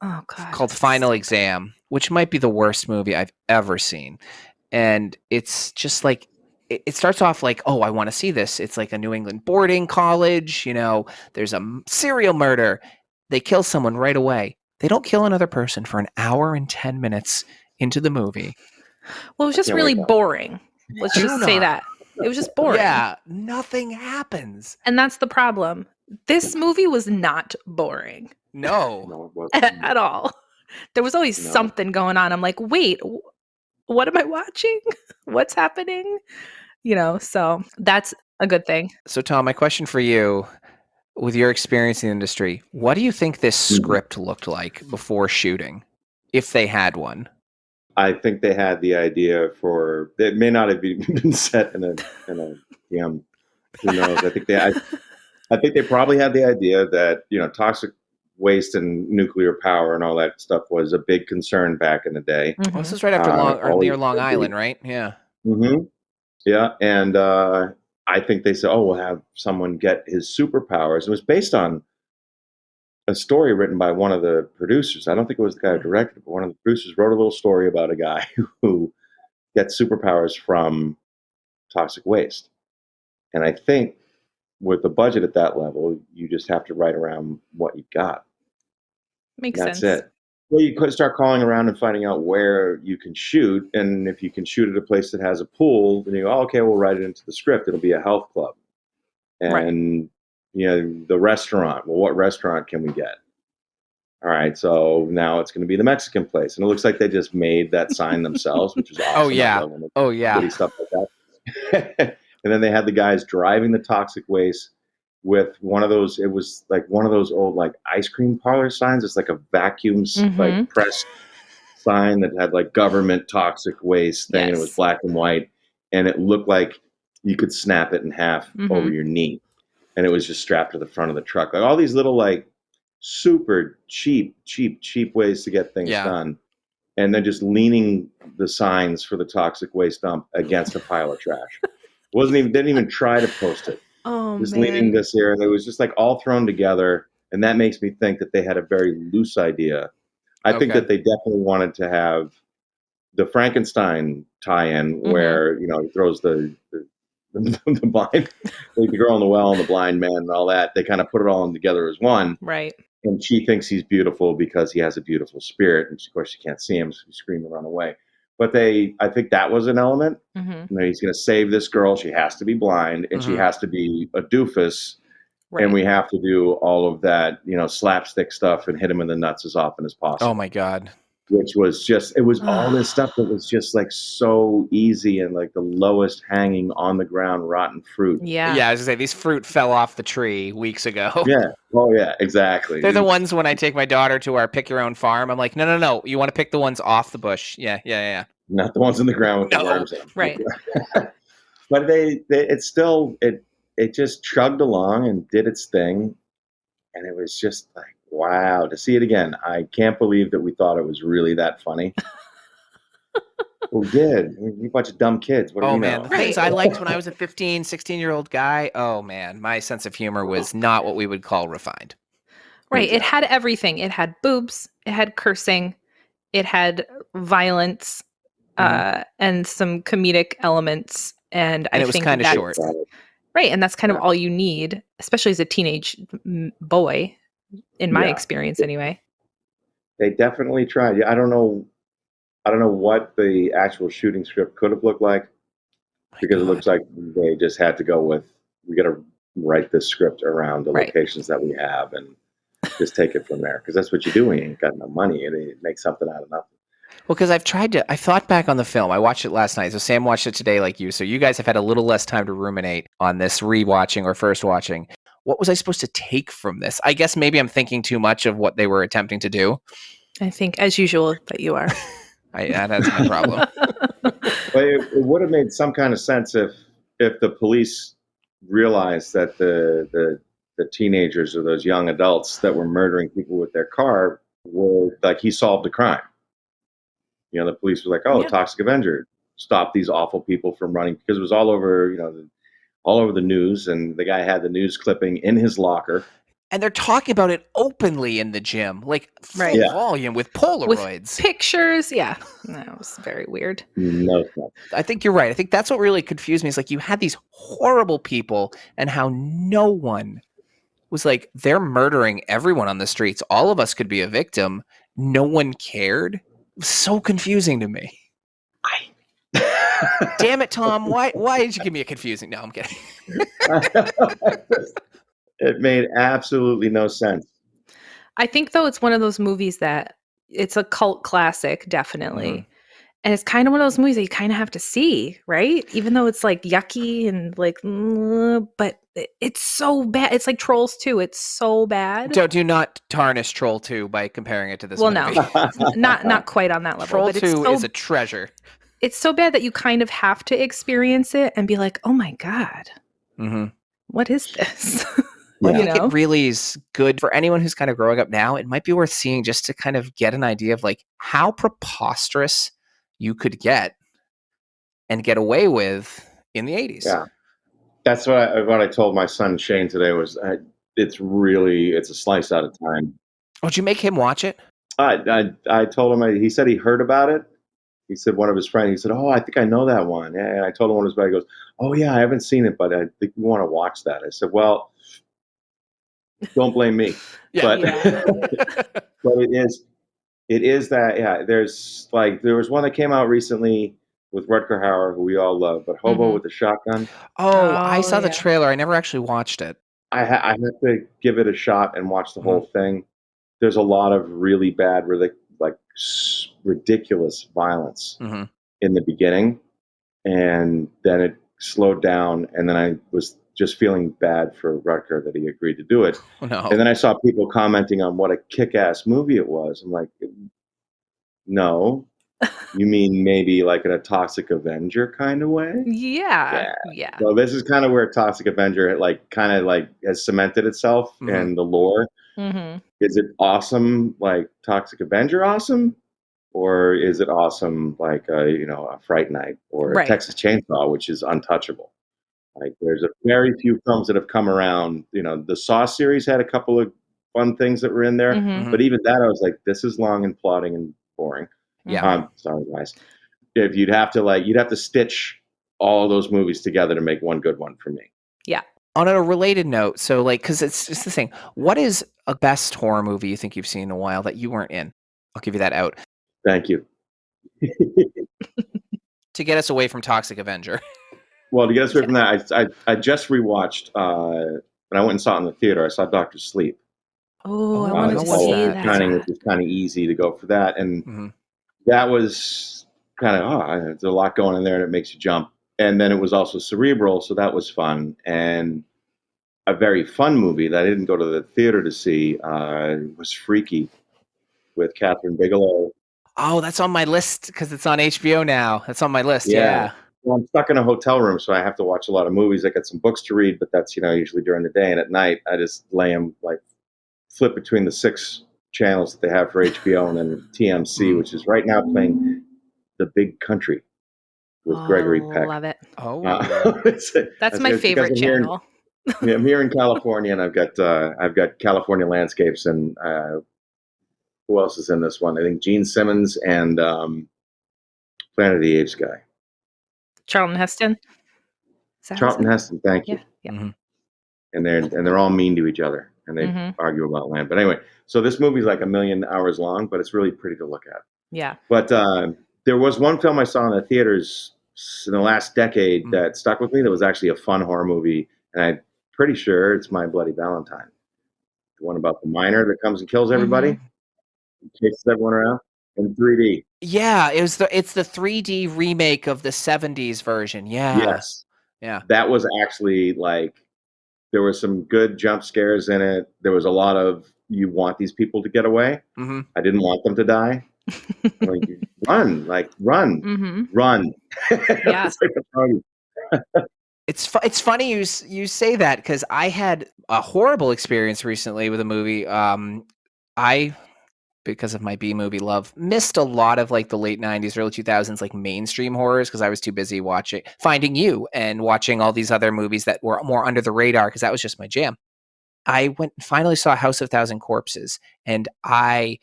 called Final Exam, which might be the worst movie I've ever seen. And it's just like, it starts off like, oh, I want to see this. It's like a New England boarding college. There's a serial murder. They kill someone right away. They don't kill another person for an hour and 10 minutes into the movie. Well, it was just really boring. Let's just say that. It was just boring. Yeah, nothing happens. And that's the problem. This movie was not boring. No. At all. There was always something going on. I'm like, wait, what am I watching? What's happening? So that's a good thing. So, Tom, my question for you, with your experience in the industry, what do you think this script looked like before shooting, if they had one? I think they had the idea for it. May not have been set in a who knows? I think they probably had the idea that toxic waste and nuclear power and all that stuff was a big concern back in the day. Well, this is right after near Long Island, right? Yeah. Mm-hmm. Yeah, and I think they said, "Oh, we'll have someone get his superpowers." It was based on a story written by one of the producers. I don't think it was the guy who directed it, but one of the producers wrote a little story about a guy who gets superpowers from toxic waste. And I think with the budget at that level, you just have to write around what you got. Makes That's sense. it. Well, you could start calling around and finding out where you can shoot. And if you can shoot at a place that has a pool, then you go, okay, we'll write it into the script. It'll be a health club. And, the restaurant. Well, what restaurant can we get? All right, so now it's going to be the Mexican place. And it looks like they just made that sign themselves, which is awesome. Oh, yeah. Stuff like that. And then they had the guys driving the toxic waste with one of those, it was like one of those old like ice cream parlor signs. It's like a vacuum like press sign that had like government toxic waste thing. And it was black and white. And it looked like you could snap it in half over your knee. And it was just strapped to the front of the truck. Like all these little like super cheap ways to get things done. And then just leaning the signs for the toxic waste dump against a pile of trash. Didn't even try to post it. Oh, just man. leaning this here, and it was just like all thrown together. And that makes me think that they had a very loose idea. I think that they definitely wanted to have the Frankenstein tie-in where, he throws the blind, the girl in the well and the blind man and all that. They kind of put it all in together as one. Right. And she thinks he's beautiful because he has a beautiful spirit. And of course, she can't see him, so she screams and run away. But I think that was an element. He's going to save this girl. She has to be blind, and she has to be a doofus. Right. And we have to do all of that, slapstick stuff and hit him in the nuts as often as possible. Oh, my God. Which was it was all this stuff that was just like so easy and like the lowest hanging on the ground rotten fruit. Yeah. Yeah, I was gonna say, these fruit fell off the tree weeks ago. Yeah. Oh, yeah, exactly. They're the ones when I take my daughter to our pick your own farm. I'm like, no. You want to pick the ones off the bush. Yeah. Not the ones in the ground with the worms in them. Right. But it just chugged along and did its thing. And it was just like, wow, to see it again. I can't believe that we thought it was really that funny. We did. We're a bunch of dumb kids. What do you man, know? the things I liked when I was a 15, 16-year-old guy, oh, man, my sense of humor was not what we would call refined. Right. It had everything. It had boobs. It had cursing. It had violence and some comedic elements. And I it was kind of short. Right. And that's kind of all you need, especially as a teenage boy, in my experience anyway. They definitely tried. I don't know what the actual shooting script could have looked like, because it looks like they just had to go with, we got to write this script around the locations that we have and just take it from there. Because that's what you do when you ain't got no money, and you make something out of nothing. Well, because I thought back on the film. I watched it last night. So Sam watched it today like you. So you guys have had a little less time to ruminate on this rewatching or first watching. What was I supposed to take from this? I guess maybe I'm thinking too much of what they were attempting to do. I think, as usual, that you are. That's my problem. But it would have made some kind of sense if the police realized that the teenagers or those young adults that were murdering people with their car were like, he solved the crime. The police were like, Toxic Avenger stopped these awful people from running, because it was all over, all over the news, and the guy had the news clipping in his locker. And they're talking about it openly in the gym, like full volume with Polaroids. With pictures. Yeah. That was very weird. No. I think you're right. I think that's what really confused me, is like you had these horrible people and how no one was like, they're murdering everyone on the streets. All of us could be a victim. No one cared. It was so confusing to me. Damn it, Tom. Why did you give me a confusing? No, I'm kidding. It made absolutely no sense. I think, though, it's one of those movies that it's a cult classic, definitely. And it's kind of one of those movies that you kind of have to see, right? Even though it's like yucky and like, but it's so bad. It's like Trolls 2. It's so bad. Do not tarnish Troll 2 by comparing it to this movie. No, not quite on that level. Troll but 2 is a treasure. It's so bad that you kind of have to experience it and be like, oh my God, what is this? I think it really is good for anyone who's kind of growing up now. It might be worth seeing just to kind of get an idea of like how preposterous you could get and get away with in the 80s. Yeah. That's what I told my son Shane today was it's a slice out of time. Would you make him watch it? I told him, he said he heard about it, he said one of his friends, he said, "Oh, I think I know that one." Yeah, and I told him one of his buddies, he goes, "Oh yeah, I haven't seen it, but I think we want to watch that." I said, "Well, don't blame me." Yeah. But but it is that, yeah, there was one that came out recently with Rutger Hauer, who we all love, but Hobo with the Shotgun. Oh, I saw the yeah. trailer. I never actually watched it. I have to give it a shot and watch the whole thing. There's a lot of really bad, really like ridiculous violence in the beginning, and then it slowed down, and then I was just feeling bad for Rutger that he agreed to do it. Oh, no. And then I saw people commenting on what a kick-ass movie it was. I'm like, no, you mean maybe like in a Toxic Avenger kind of way? Yeah. So this is kind of where Toxic Avenger kind of has cemented itself in the lore. Mm-hmm. Is it awesome like Toxic Avenger awesome? Or is it awesome like a Fright Night or a Texas Chainsaw, which is untouchable? Like there's a very few films that have come around. The Saw series had a couple of fun things that were in there, but even that I was like, this is long and plotting and boring. Yeah. Sorry guys. If you'd have to stitch all those movies together to make one good one for me. Yeah. On a related note, so because it's just the thing, what is a best horror movie you think you've seen in a while that you weren't in? I'll give you that out. Thank you. To get us away from Toxic Avenger. Well, to get us away from that, I just rewatched, and I went and saw it in the theater. I saw Dr. Sleep. Oh, I wanted to see that. Which is kind of easy to go for that, and that was kind of there's a lot going in there, and it makes you jump. And then it was also cerebral, so that was fun. And a very fun movie that I didn't go to the theater to see was Freaky with Catherine Bigelow. Oh, that's on my list because it's on HBO now. That's on my list. Yeah. Well, I'm stuck in a hotel room, so I have to watch a lot of movies. I got some books to read, but that's usually during the day. And at night, I just lay them flip between the 6 channels that they have for HBO and then TMC, which is right now playing The Big Country with Gregory Peck. Love it. That's my favorite channel. I'm here in California, and I've got California landscapes, and who else is in this one? I think Gene Simmons and Planet of the Apes guy. Charlton Heston. Charlton Heston, thank you. Yeah. And they're all mean to each other, and they argue about land. But anyway, so this movie's like 1 million hours long, but it's really pretty to look at. Yeah. But there was one film I saw in the theaters in the last decade that stuck with me. That was actually a fun horror movie, and I'm pretty sure it's My Bloody Valentine, the one about the miner that comes and kills everybody, chases everyone around in 3D. Yeah, it's the 3D remake of the 70s version. Yeah. Yes. Yeah. That was actually there were some good jump scares in it. There was a lot of you want these people to get away. I didn't want them to die. Run, run. Yeah. It's funny you say that because I had a horrible experience recently with a movie. I, because of my B-movie love, missed a lot of the late 90s, early 2000s mainstream horrors because I was too busy watching Finding You and watching all these other movies that were more under the radar because that was just my jam. I went and finally saw House of Thousand Corpses, and I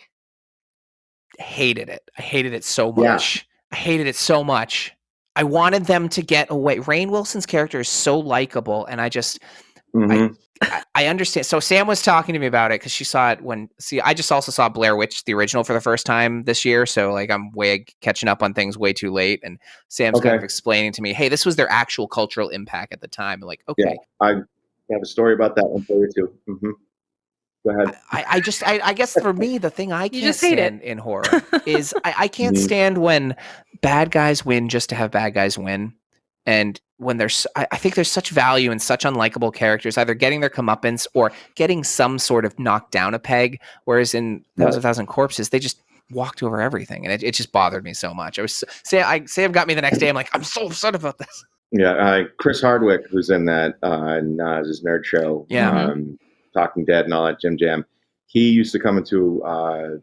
hated it. I hated it so much. Yeah. I hated it so much. I wanted them to get away. Rainn Wilson's character is so likable, and I just I understand. So Sam was talking to me about it because she saw it I just also saw Blair Witch, the original, for the first time this year. So I'm way catching up on things way too late. And Sam's kind of explaining to me, hey, this was their actual cultural impact at the time. I'm like, okay. Yeah, I have a story about that one for you too. Go ahead. I guess for me, the thing I can't stand in horror is I can't stand when bad guys win just to have bad guys win. And when I think there's such value in such unlikable characters, either getting their comeuppance or getting some sort of knocked down a peg. Whereas in House of Thousand Corpses, they just walked over everything. And it just bothered me so much. Sam got me the next day. I'm like, I'm so upset about this. Yeah. Chris Hardwick, who's in that, his nerd show. Yeah. Talking Dead and all that Jim Jam. He used to come into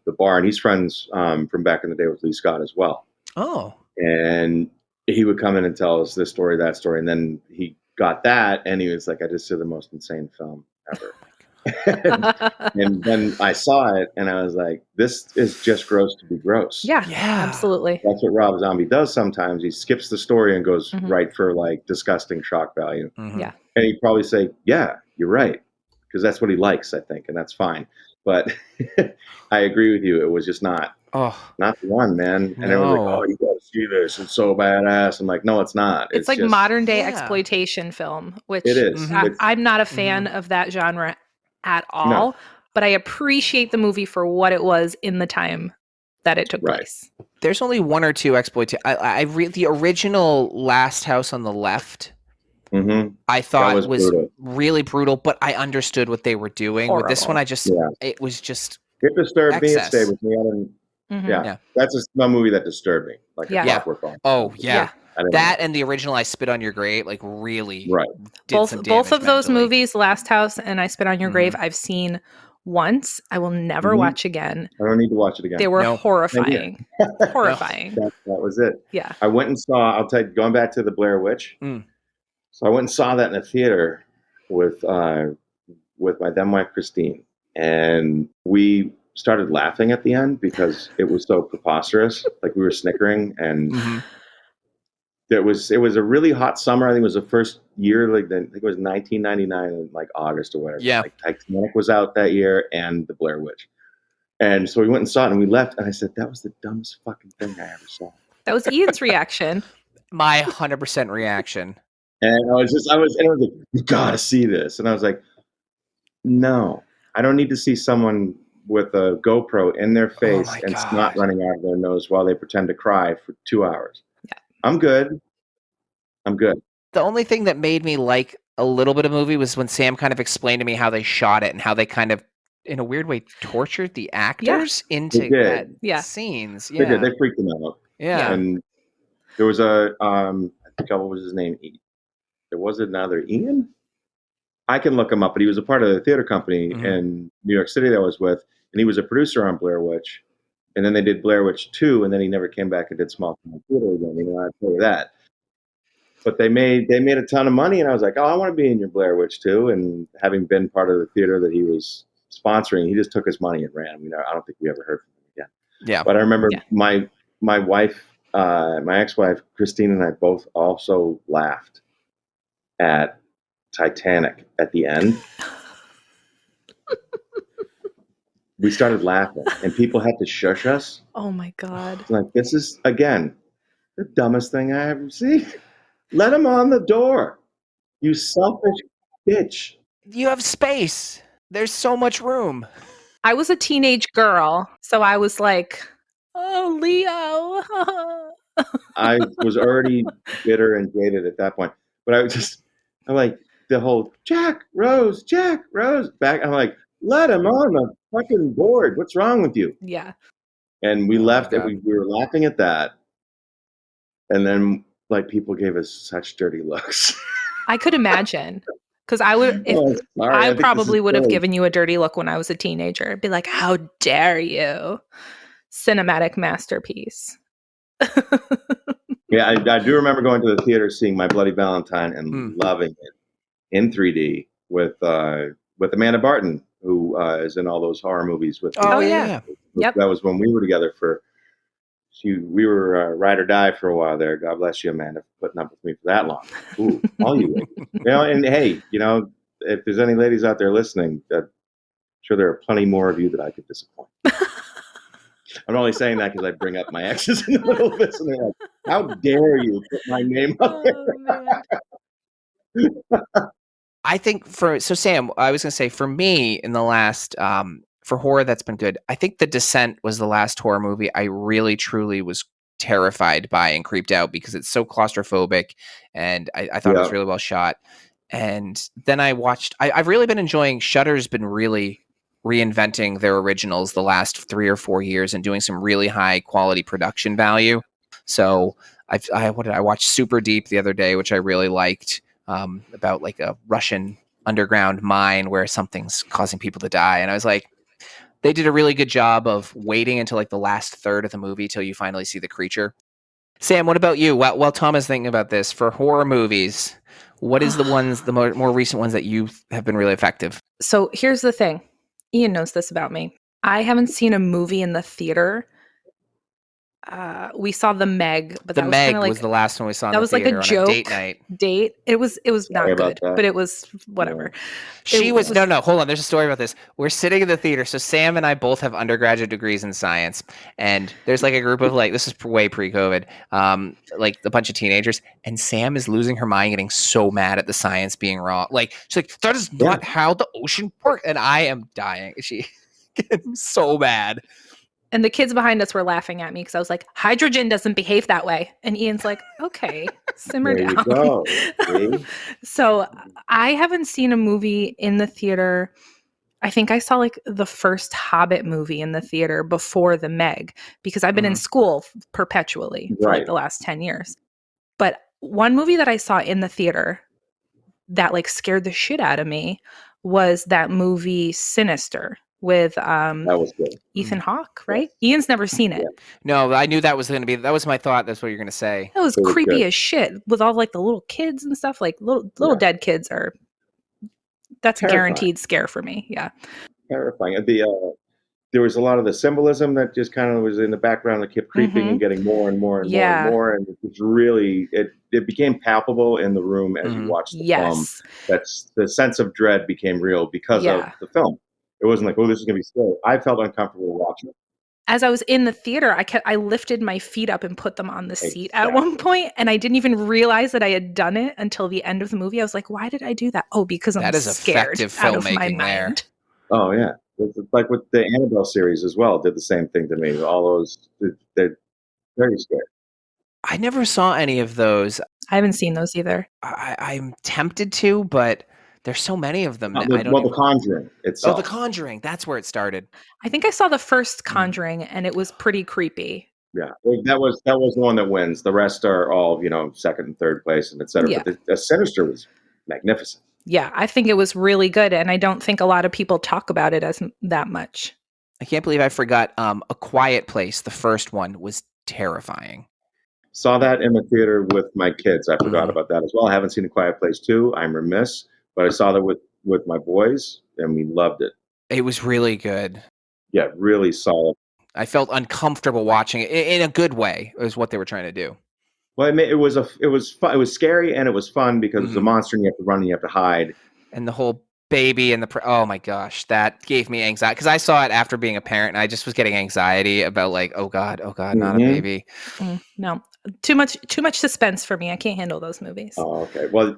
the bar, and he's friends from back in the day with Lee Scott as well. Oh. And he would come in and tell us this story, that story, and then he got that, and he was like, I just saw the most insane film ever. and then I saw it and I was like, this is just gross to be gross. Yeah, absolutely. That's what Rob Zombie does sometimes. He skips the story and goes right for like disgusting shock value. Yeah. And he'd probably say, yeah, you're right. Because that's what he likes, I think, and that's fine. But I agree with you. It was just not the one, man. And everyone's like, oh, you got to see this. It's so badass. I'm like, no, it's not. It's like just modern day exploitation film, which it is. I'm not a fan of that genre at all, but I appreciate the movie for what it was in the time that it took place. There's only one or two exploitation. The original Last House on the Left, I thought was really brutal, but I understood what they were doing. Horrible. With this one, it was just it disturbed me. It stayed with me. That's a movie that disturbed me. Like a clockwork orange. Oh yeah. That and the original I Spit on Your Grave, like really both of those movies, Last House and I Spit on Your Grave, I've seen once. I will never watch again. I don't need to watch it again. They were horrifying. Horrifying. That was it. Yeah. I went and saw, going back to the Blair Witch. So I went and saw that in a theater with my then wife Christine. And we started laughing at the end because it was so preposterous. Like we were snickering and it was a really hot summer. I think it was the first year, I think it was 1999 in like August or whatever. Yeah. Like Titanic was out that year and the Blair Witch. And so we went and saw it and we left and I said, that was the dumbest fucking thing I ever saw. That was Ian's reaction. My 100% reaction. And I was like, you gotta see this. And I was like, no, I don't need to see someone with a GoPro in their face and snot running out of their nose while they pretend to cry for 2 hours. Yeah. I'm good. The only thing that made me like a little bit of movie was when Sam kind of explained to me how they shot it and how they kind of, in a weird way, tortured the actors into scenes. Yeah. They did. They freaked them out. Yeah. And there was a, I think what was his name? There was another Ian? I can look him up, but he was a part of the theater company in New York City that I was with, and he was a producer on Blair Witch. And then they did Blair Witch 2, and then he never came back and did small theater again. I'd tell you that. But they made a ton of money, and I was like, oh, I want to be in your Blair Witch 2. And having been part of the theater that he was sponsoring, he just took his money and ran. I don't think we ever heard from him again. Yeah. But I remember my wife, my ex-wife, Christine, and I both also laughed at Titanic at the end. We started laughing and people had to shush us. Oh my God. Like, this is, again, the dumbest thing I ever see. Let him on the door. You selfish bitch. You have space. There's so much room. I was a teenage girl, so I was like, oh, Leo. I was already bitter and jaded at that point. But I'm like, the whole Jack Rose back. I'm like, let him on the fucking board. What's wrong with you? Yeah. And we left and we were laughing at that. And then like people gave us such dirty looks. I could imagine. Because I probably would have given you a dirty look when I was a teenager. I'd be like, how dare you? Cinematic masterpiece. Yeah, I do remember going to the theater, seeing My Bloody Valentine and loving it in 3D with Amanda Barton, who is in all those horror movies with. Oh yeah. Yep. That was when we were together we were ride or die for a while there. God bless you, Amanda, for putting up with me for that long. Ooh, all you ladies. And hey, if there's any ladies out there listening, I'm sure there are plenty more of you that I could disappoint. I'm only saying that because I bring up my exes in the middle of this, and they're like, how dare you put my name up there? I think Sam, I was going to say, for me, in the last, for horror that's been good, I think The Descent was the last horror movie I really, truly was terrified by and creeped out because it's so claustrophobic, and I thought it was really well shot. And then I watched, I've really been enjoying, Shudder's been really reinventing their originals the last 3 or 4 years and doing some really high quality production value. So I watched Super Deep the other day, which I really liked, about like a Russian underground mine where something's causing people to die. And I was like, they did a really good job of waiting until like the last third of the movie till you finally see the creature. Sam, what about you? While Tom is thinking about this, for horror movies, what is the more recent ones that you have been really effective? So here's the thing. Ian knows this about me. I haven't seen a movie in the theater. We saw The Meg, but The that was kind Meg of like was the last one we saw in that the was like a theater on a date joke night. date. It was Sorry not about good, that. but it was whatever. She was no, hold on. There's a story about this. We're sitting in the theater. So Sam and I both have undergraduate degrees in science, and there's like a group of like, this is way pre-COVID, like a bunch of teenagers, and Sam is losing her mind, getting so mad at the science being wrong. Like she's like, that is not how the ocean works, and I am dying. She getting so mad. And the kids behind us were laughing at me because I was like, hydrogen doesn't behave that way. And Ian's like, okay, simmer There down. you go. So I haven't seen a movie in the theater. I think I saw like the first Hobbit movie in the theater before The Meg because I've been in school perpetually for like the last 10 years. But one movie that I saw in the theater that like scared the shit out of me was that movie Sinister with That was good. Ethan Hawke, right? Ian's never seen it. No, I knew that was going to be, that was my thought. That's what you're going to say. It was creepy as shit with all like the little kids and stuff. Like little dead kids are, that's terrifying. A guaranteed scare for me. Yeah. Terrifying. There was a lot of the symbolism that just kind of was in the background that kept creeping and getting more and more and more and more. And it was really, it became palpable in the room as you watched the film. That's the sense of dread became real because of the film. It wasn't like, oh, this is going to be scary. I felt uncomfortable watching it. As I was in the theater, I lifted my feet up and put them on the seat at one point, and I didn't even realize that I had done it until the end of the movie. I was like, why did I do that? Oh, because I'm scared out of my mind. Oh, yeah. It's like with the Annabelle series as well, did the same thing to me. All those, they're very scary. I never saw any of those. I haven't seen those either. I'm tempted to, but there's so many of them. The Conjuring itself. Oh, The Conjuring. That's where it started. I think I saw the first Conjuring, and it was pretty creepy. Yeah, that was the one that wins. The rest are all, second and third place and et cetera. Yeah. But the Sinister was magnificent. Yeah, I think it was really good, and I don't think a lot of people talk about it as that much. I can't believe I forgot A Quiet Place. The first one was terrifying. Saw that in the theater with my kids. I forgot about that as well. I haven't seen A Quiet Place 2. I'm remiss, but I saw that with my boys, and we loved it. It was really good. Yeah, really solid. I felt uncomfortable watching it in a good way. Is what they were trying to do. Well, it was fun. It was scary and it was fun because it's a monster and you have to run and you have to hide. And the whole baby and oh my gosh, that gave me anxiety because I saw it after being a parent and I just was getting anxiety about like, oh god, not a baby. No, too much suspense for me. I can't handle those movies. Oh, okay. Well,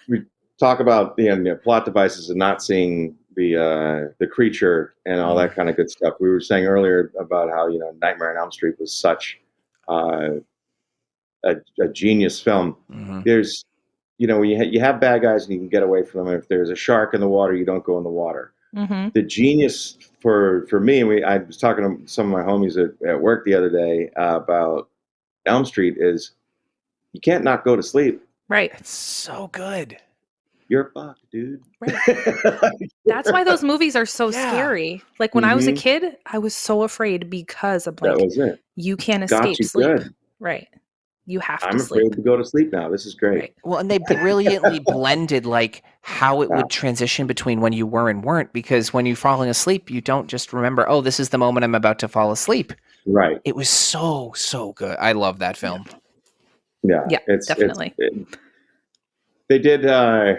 we talk about the plot devices and not seeing the creature and all that kind of good stuff. We were saying earlier about how Nightmare on Elm Street was such a genius film. There's, when you have bad guys and you can get away from them. If there's a shark in the water, you don't go in the water. The genius for me, I was talking to some of my homies at work the other day about Elm Street is you can't not go to sleep. Right. It's so good. You're fucked, dude. Right. That's why those movies are so scary. Like when I was a kid, I was so afraid because I'm like, that was it. You can't escape sleep. Good. Right. You have to I'm sleep. afraid to go to sleep now. This is great. Right. Well, and they brilliantly blended like how it would transition between when you were and weren't, because when you're falling asleep, you don't just remember, oh, this is the moment I'm about to fall asleep. Right. It was so good. I love that film. Yeah. Definitely. They did the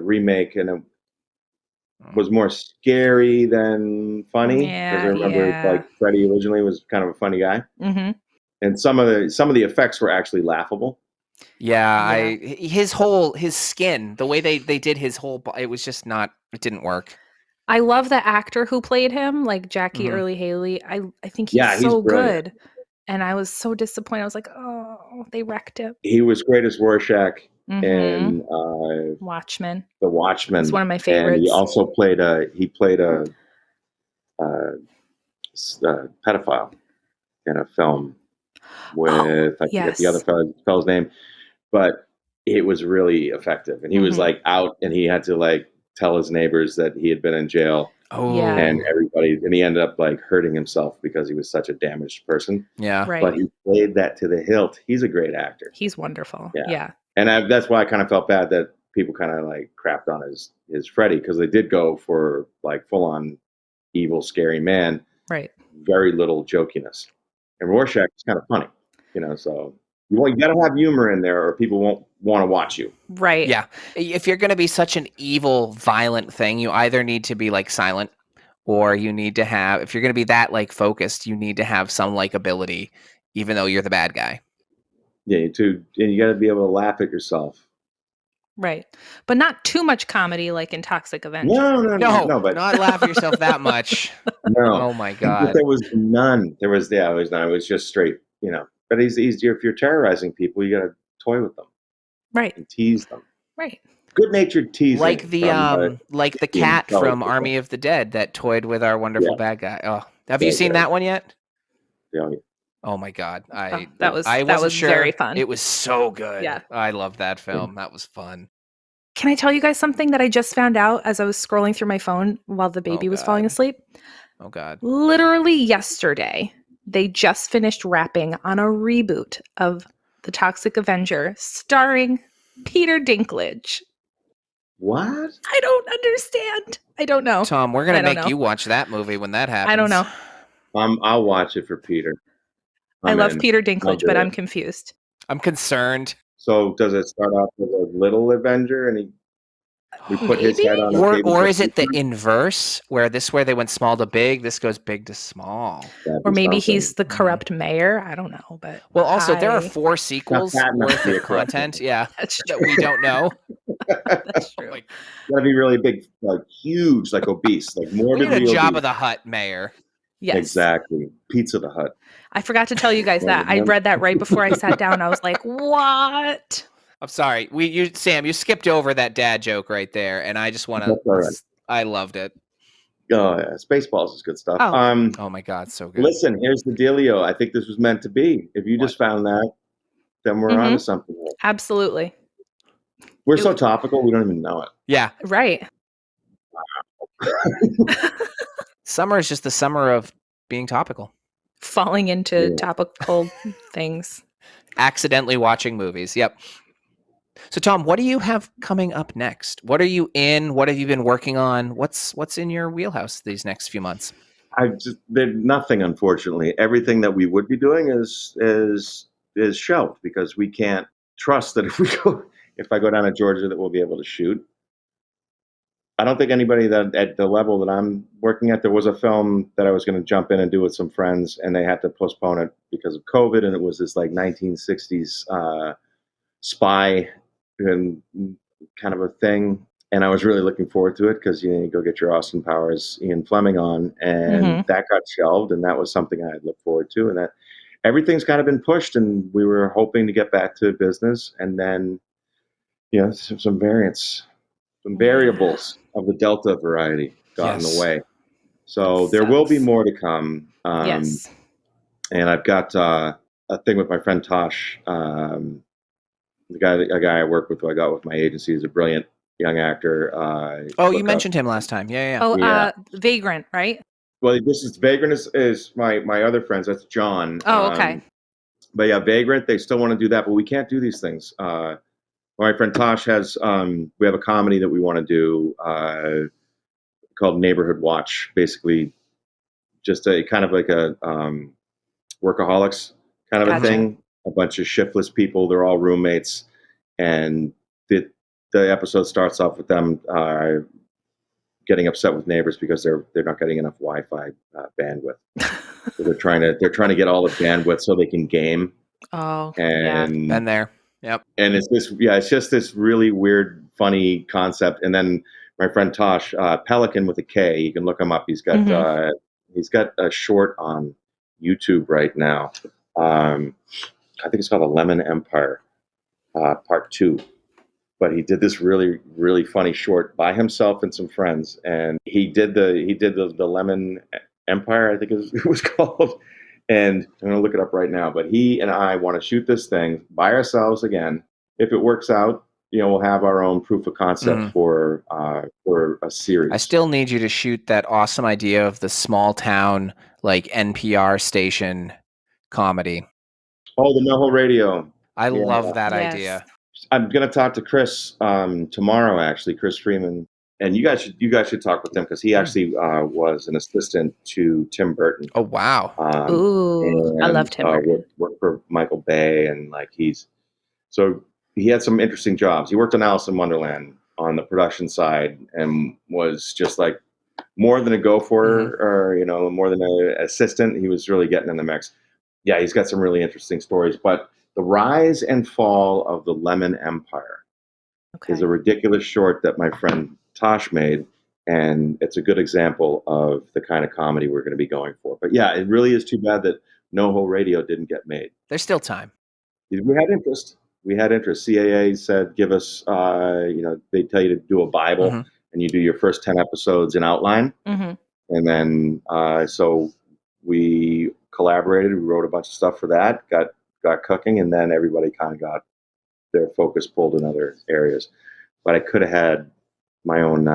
remake and it was more scary than funny. Because I remember like Freddy originally was kind of a funny guy. And some of the effects were actually laughable. Yeah. His skin, the way they did his whole, it was just not, it didn't work. I love the actor who played him, like Jackie Earle Haley. I think he's so good. And I was so disappointed. I was like, oh, they wrecked him. He was great as Rorschach in Watchmen. The Watchmen. It's one of my favorites. And he also played a pedophile in a film with I forget the other fellow's name, but it was really effective. And he was like out, and he had to like tell his neighbors that he had been in jail. And everybody, and he ended up like hurting himself because he was such a damaged person. Yeah, right. But he played that to the hilt. He's a great actor. He's wonderful. Yeah. And that's why I kind of felt bad that people kind of like crapped on his Freddy, because they did go for like full on evil, scary man. Right. Very little jokiness. And Rorschach is kind of funny, so you got to have humor in there or people won't want to watch you. Right. Yeah. If you're going to be such an evil, violent thing, you either need to be like silent, or you need to have, if you're going to be that like focused, you need to have some likability, even though you're the bad guy. Yeah, and you got to be able to laugh at yourself. Right. But not too much comedy like in Toxic Avenger. No, but not laugh yourself that much. No. Oh my God. There was none. It was none. It was just straight, But it's easier if you're terrorizing people, you got to toy with them. Right. And tease them. Right. Good-natured teasing. Like the cat from Army of the Dead that toyed with our wonderful bad guy. Oh, have you seen that one yet? Yeah. Oh my God. I was sure. Very fun. It was so good. Yeah. I love that film. That was fun. Can I tell you guys something that I just found out as I was scrolling through my phone while the baby was falling asleep? Oh God. Literally yesterday, they just finished wrapping on a reboot of The Toxic Avenger starring Peter Dinklage. What? I don't understand. I don't know. Tom, we're going to make you watch that movie when that happens. I don't know. I'll watch it for Peter. I love Peter Dinklage, but I'm confused. I'm concerned. So does it start off with a little Avenger and we put his head on or is it the inverse where they went small to big, this goes big to small? Or maybe he's the corrupt mayor. I don't know. But also there are 4 sequels worth of content. Yeah. That we don't know. That's true. Like, gotta be really big, like huge, like obese, like morbidly obese. Jabba the Hutt mayor. Yes. Exactly. Pizza the Hut. I forgot to tell you guys that. I read that right before I sat down. I was like, what? I'm sorry. Sam, you skipped over that dad joke right there, and I just want to. Right. I loved it. Oh yeah, Spaceballs is good stuff. Oh my God, so good. Listen, here's the dealio. I think this was meant to be. If you just found that, then we're onto something. Absolutely. We're so topical, we don't even know it. Yeah. Right. Summer is just the summer of being topical. Falling into topical things. Accidentally watching movies. Yep. So Tom, what do you have coming up next? What are you in? What have you been working on? What's in your wheelhouse these next few months? There's nothing, unfortunately. Everything that we would be doing is shelved because we can't trust that if I go down to Georgia that we'll be able to shoot. I don't think anybody that at the level that I'm working at, there was a film that I was going to jump in and do with some friends, and they had to postpone it because of COVID, and it was this like 1960s spy and kind of a thing. And I was really looking forward to it because you go get your Austin Powers, Ian Fleming on, and that got shelved, and that was something I had looked forward to, and that everything's kind of been pushed, and we were hoping to get back to business, and then some variables of the Delta variety got in the way. So there will be more to come. Yes. And I've got a thing with my friend Tosh, a guy I work with, who I got with my agency. He's a brilliant young actor. You mentioned him last time. Yeah. Oh, Vagrant, right? Well, this is Vagrant is my other friends. That's John. Oh, okay. But yeah, Vagrant, they still want to do that, but we can't do these things. My friend Tosh has, we have a comedy that we want to do called Neighborhood Watch, basically just a kind of like a workaholics kind of a thing. A bunch of shiftless people, they're all roommates. And the episode starts off with them getting upset with neighbors because they're not getting enough Wi-Fi bandwidth. So they're trying to get all the bandwidth so they can game. Oh, and been there. Yep. And it's just this really weird, funny concept. And then my friend Tosh, Pelican with a K, you can look him up. He's got a short on YouTube right now. I think it's called A Lemon Empire, Part 2. But he did this really, really funny short by himself and some friends, and he did the Lemon Empire, I think it was called. And I'm going to look it up right now. But he and I want to shoot this thing by ourselves again. If it works out, we'll have our own proof of concept for a series. I still need you to shoot that awesome idea of the small town, like NPR station comedy. Oh, the NoHo Radio. I love that idea. I'm going to talk to Chris tomorrow, actually, Chris Freeman. And you guys should talk with him because he actually was an assistant to Tim Burton. Oh, wow. Ooh, I love Tim Burton. Worked for Michael Bay, and so he had some interesting jobs. He worked on Alice in Wonderland on the production side and was just like more than a gopher or, more than an assistant. He was really getting in the mix. Yeah, he's got some really interesting stories. But The Rise and Fall of the Lemon Empire is a ridiculous short that my friend Tosh made, and it's a good example of the kind of comedy we're going to be going for. But yeah, it really is too bad that NoHo Radio didn't get made. There's still time. We had interest. CAA said, give us, they tell you to do a Bible, and you do your first 10 episodes in outline. And then, so we collaborated. We wrote a bunch of stuff for that, got cooking, and then everybody kind of got their focus pulled in other areas. But I could have had my own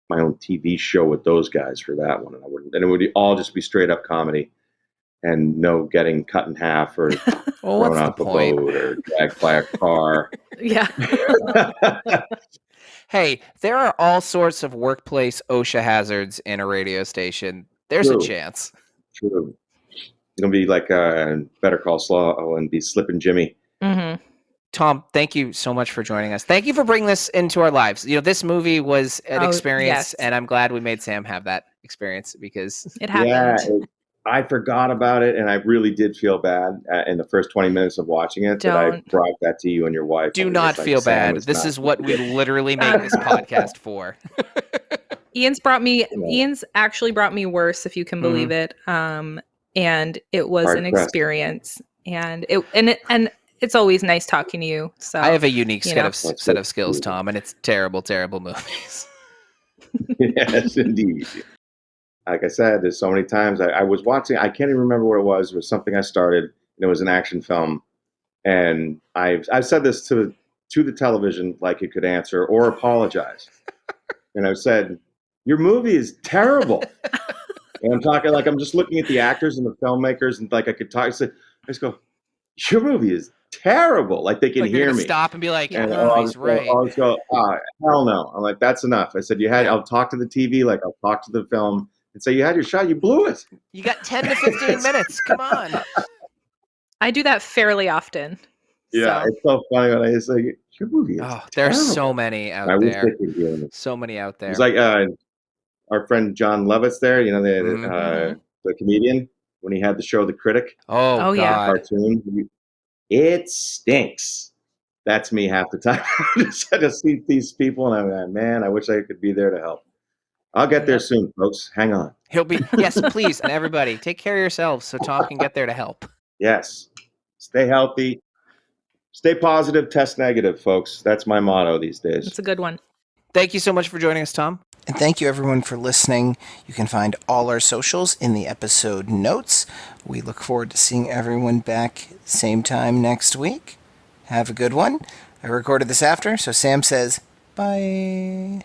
TV show with those guys for that one, and it would all just be straight up comedy, and no getting cut in half or thrown off a boat or dragged by a car. Yeah. Hey, there are all sorts of workplace OSHA hazards in a radio station. There's a chance. True. It'll be like Better Call Saul and be Slippin' Jimmy. Tom, thank you so much for joining us. Thank you for bringing this into our lives. This movie was an experience, and I'm glad we made Sam have that experience because it happened. Yeah, I forgot about it, and I really did feel bad in the first 20 minutes of watching it. That I brought that to you and your wife. Do not feel bad. This is what we literally make this podcast for. Ian's actually brought me worse, if you can believe it. And it was an experience, and it's always nice talking to you. So I have a unique set of skills, Tom, and it's terrible movies. Yes, indeed. Like I said, there's so many times I was watching. I can't even remember what it was. It was something I started, and it was an action film. And I've said this to the television like it could answer or apologize. And I've said, your movie is terrible. And I'm talking like I'm just looking at the actors and the filmmakers, and like I could talk. I just go, your movie is terrible. Like they can hear me. Stop and be like, yeah, he's right. I'll just go, hell no. I'm like, that's enough. I said, I'll talk to the TV, like I'll talk to the film and say, you had your shot, you blew it. You got 10 to 15 minutes. Come on. I do that fairly often. Yeah, it's so funny when I say, your movie is terrible. There's so many out there. So many out there. It's like our friend John Lovitz there, the comedian, when he had the show The Critic. Oh yeah. Cartoon. It stinks. That's me half the time. I just had to see these people, and I'm like, man, I wish I could be there to help. I'll get there soon, folks. Hang on. He'll be, yes, please. And everybody, take care of yourselves so Tom can get there to help. Yes. Stay healthy. Stay positive, test negative, folks. That's my motto these days. That's a good one. Thank you so much for joining us, Tom. And thank you, everyone, for listening. You can find all our socials in the episode notes. We look forward to seeing everyone back same time next week. Have a good one. I recorded this after, so Sam says, bye.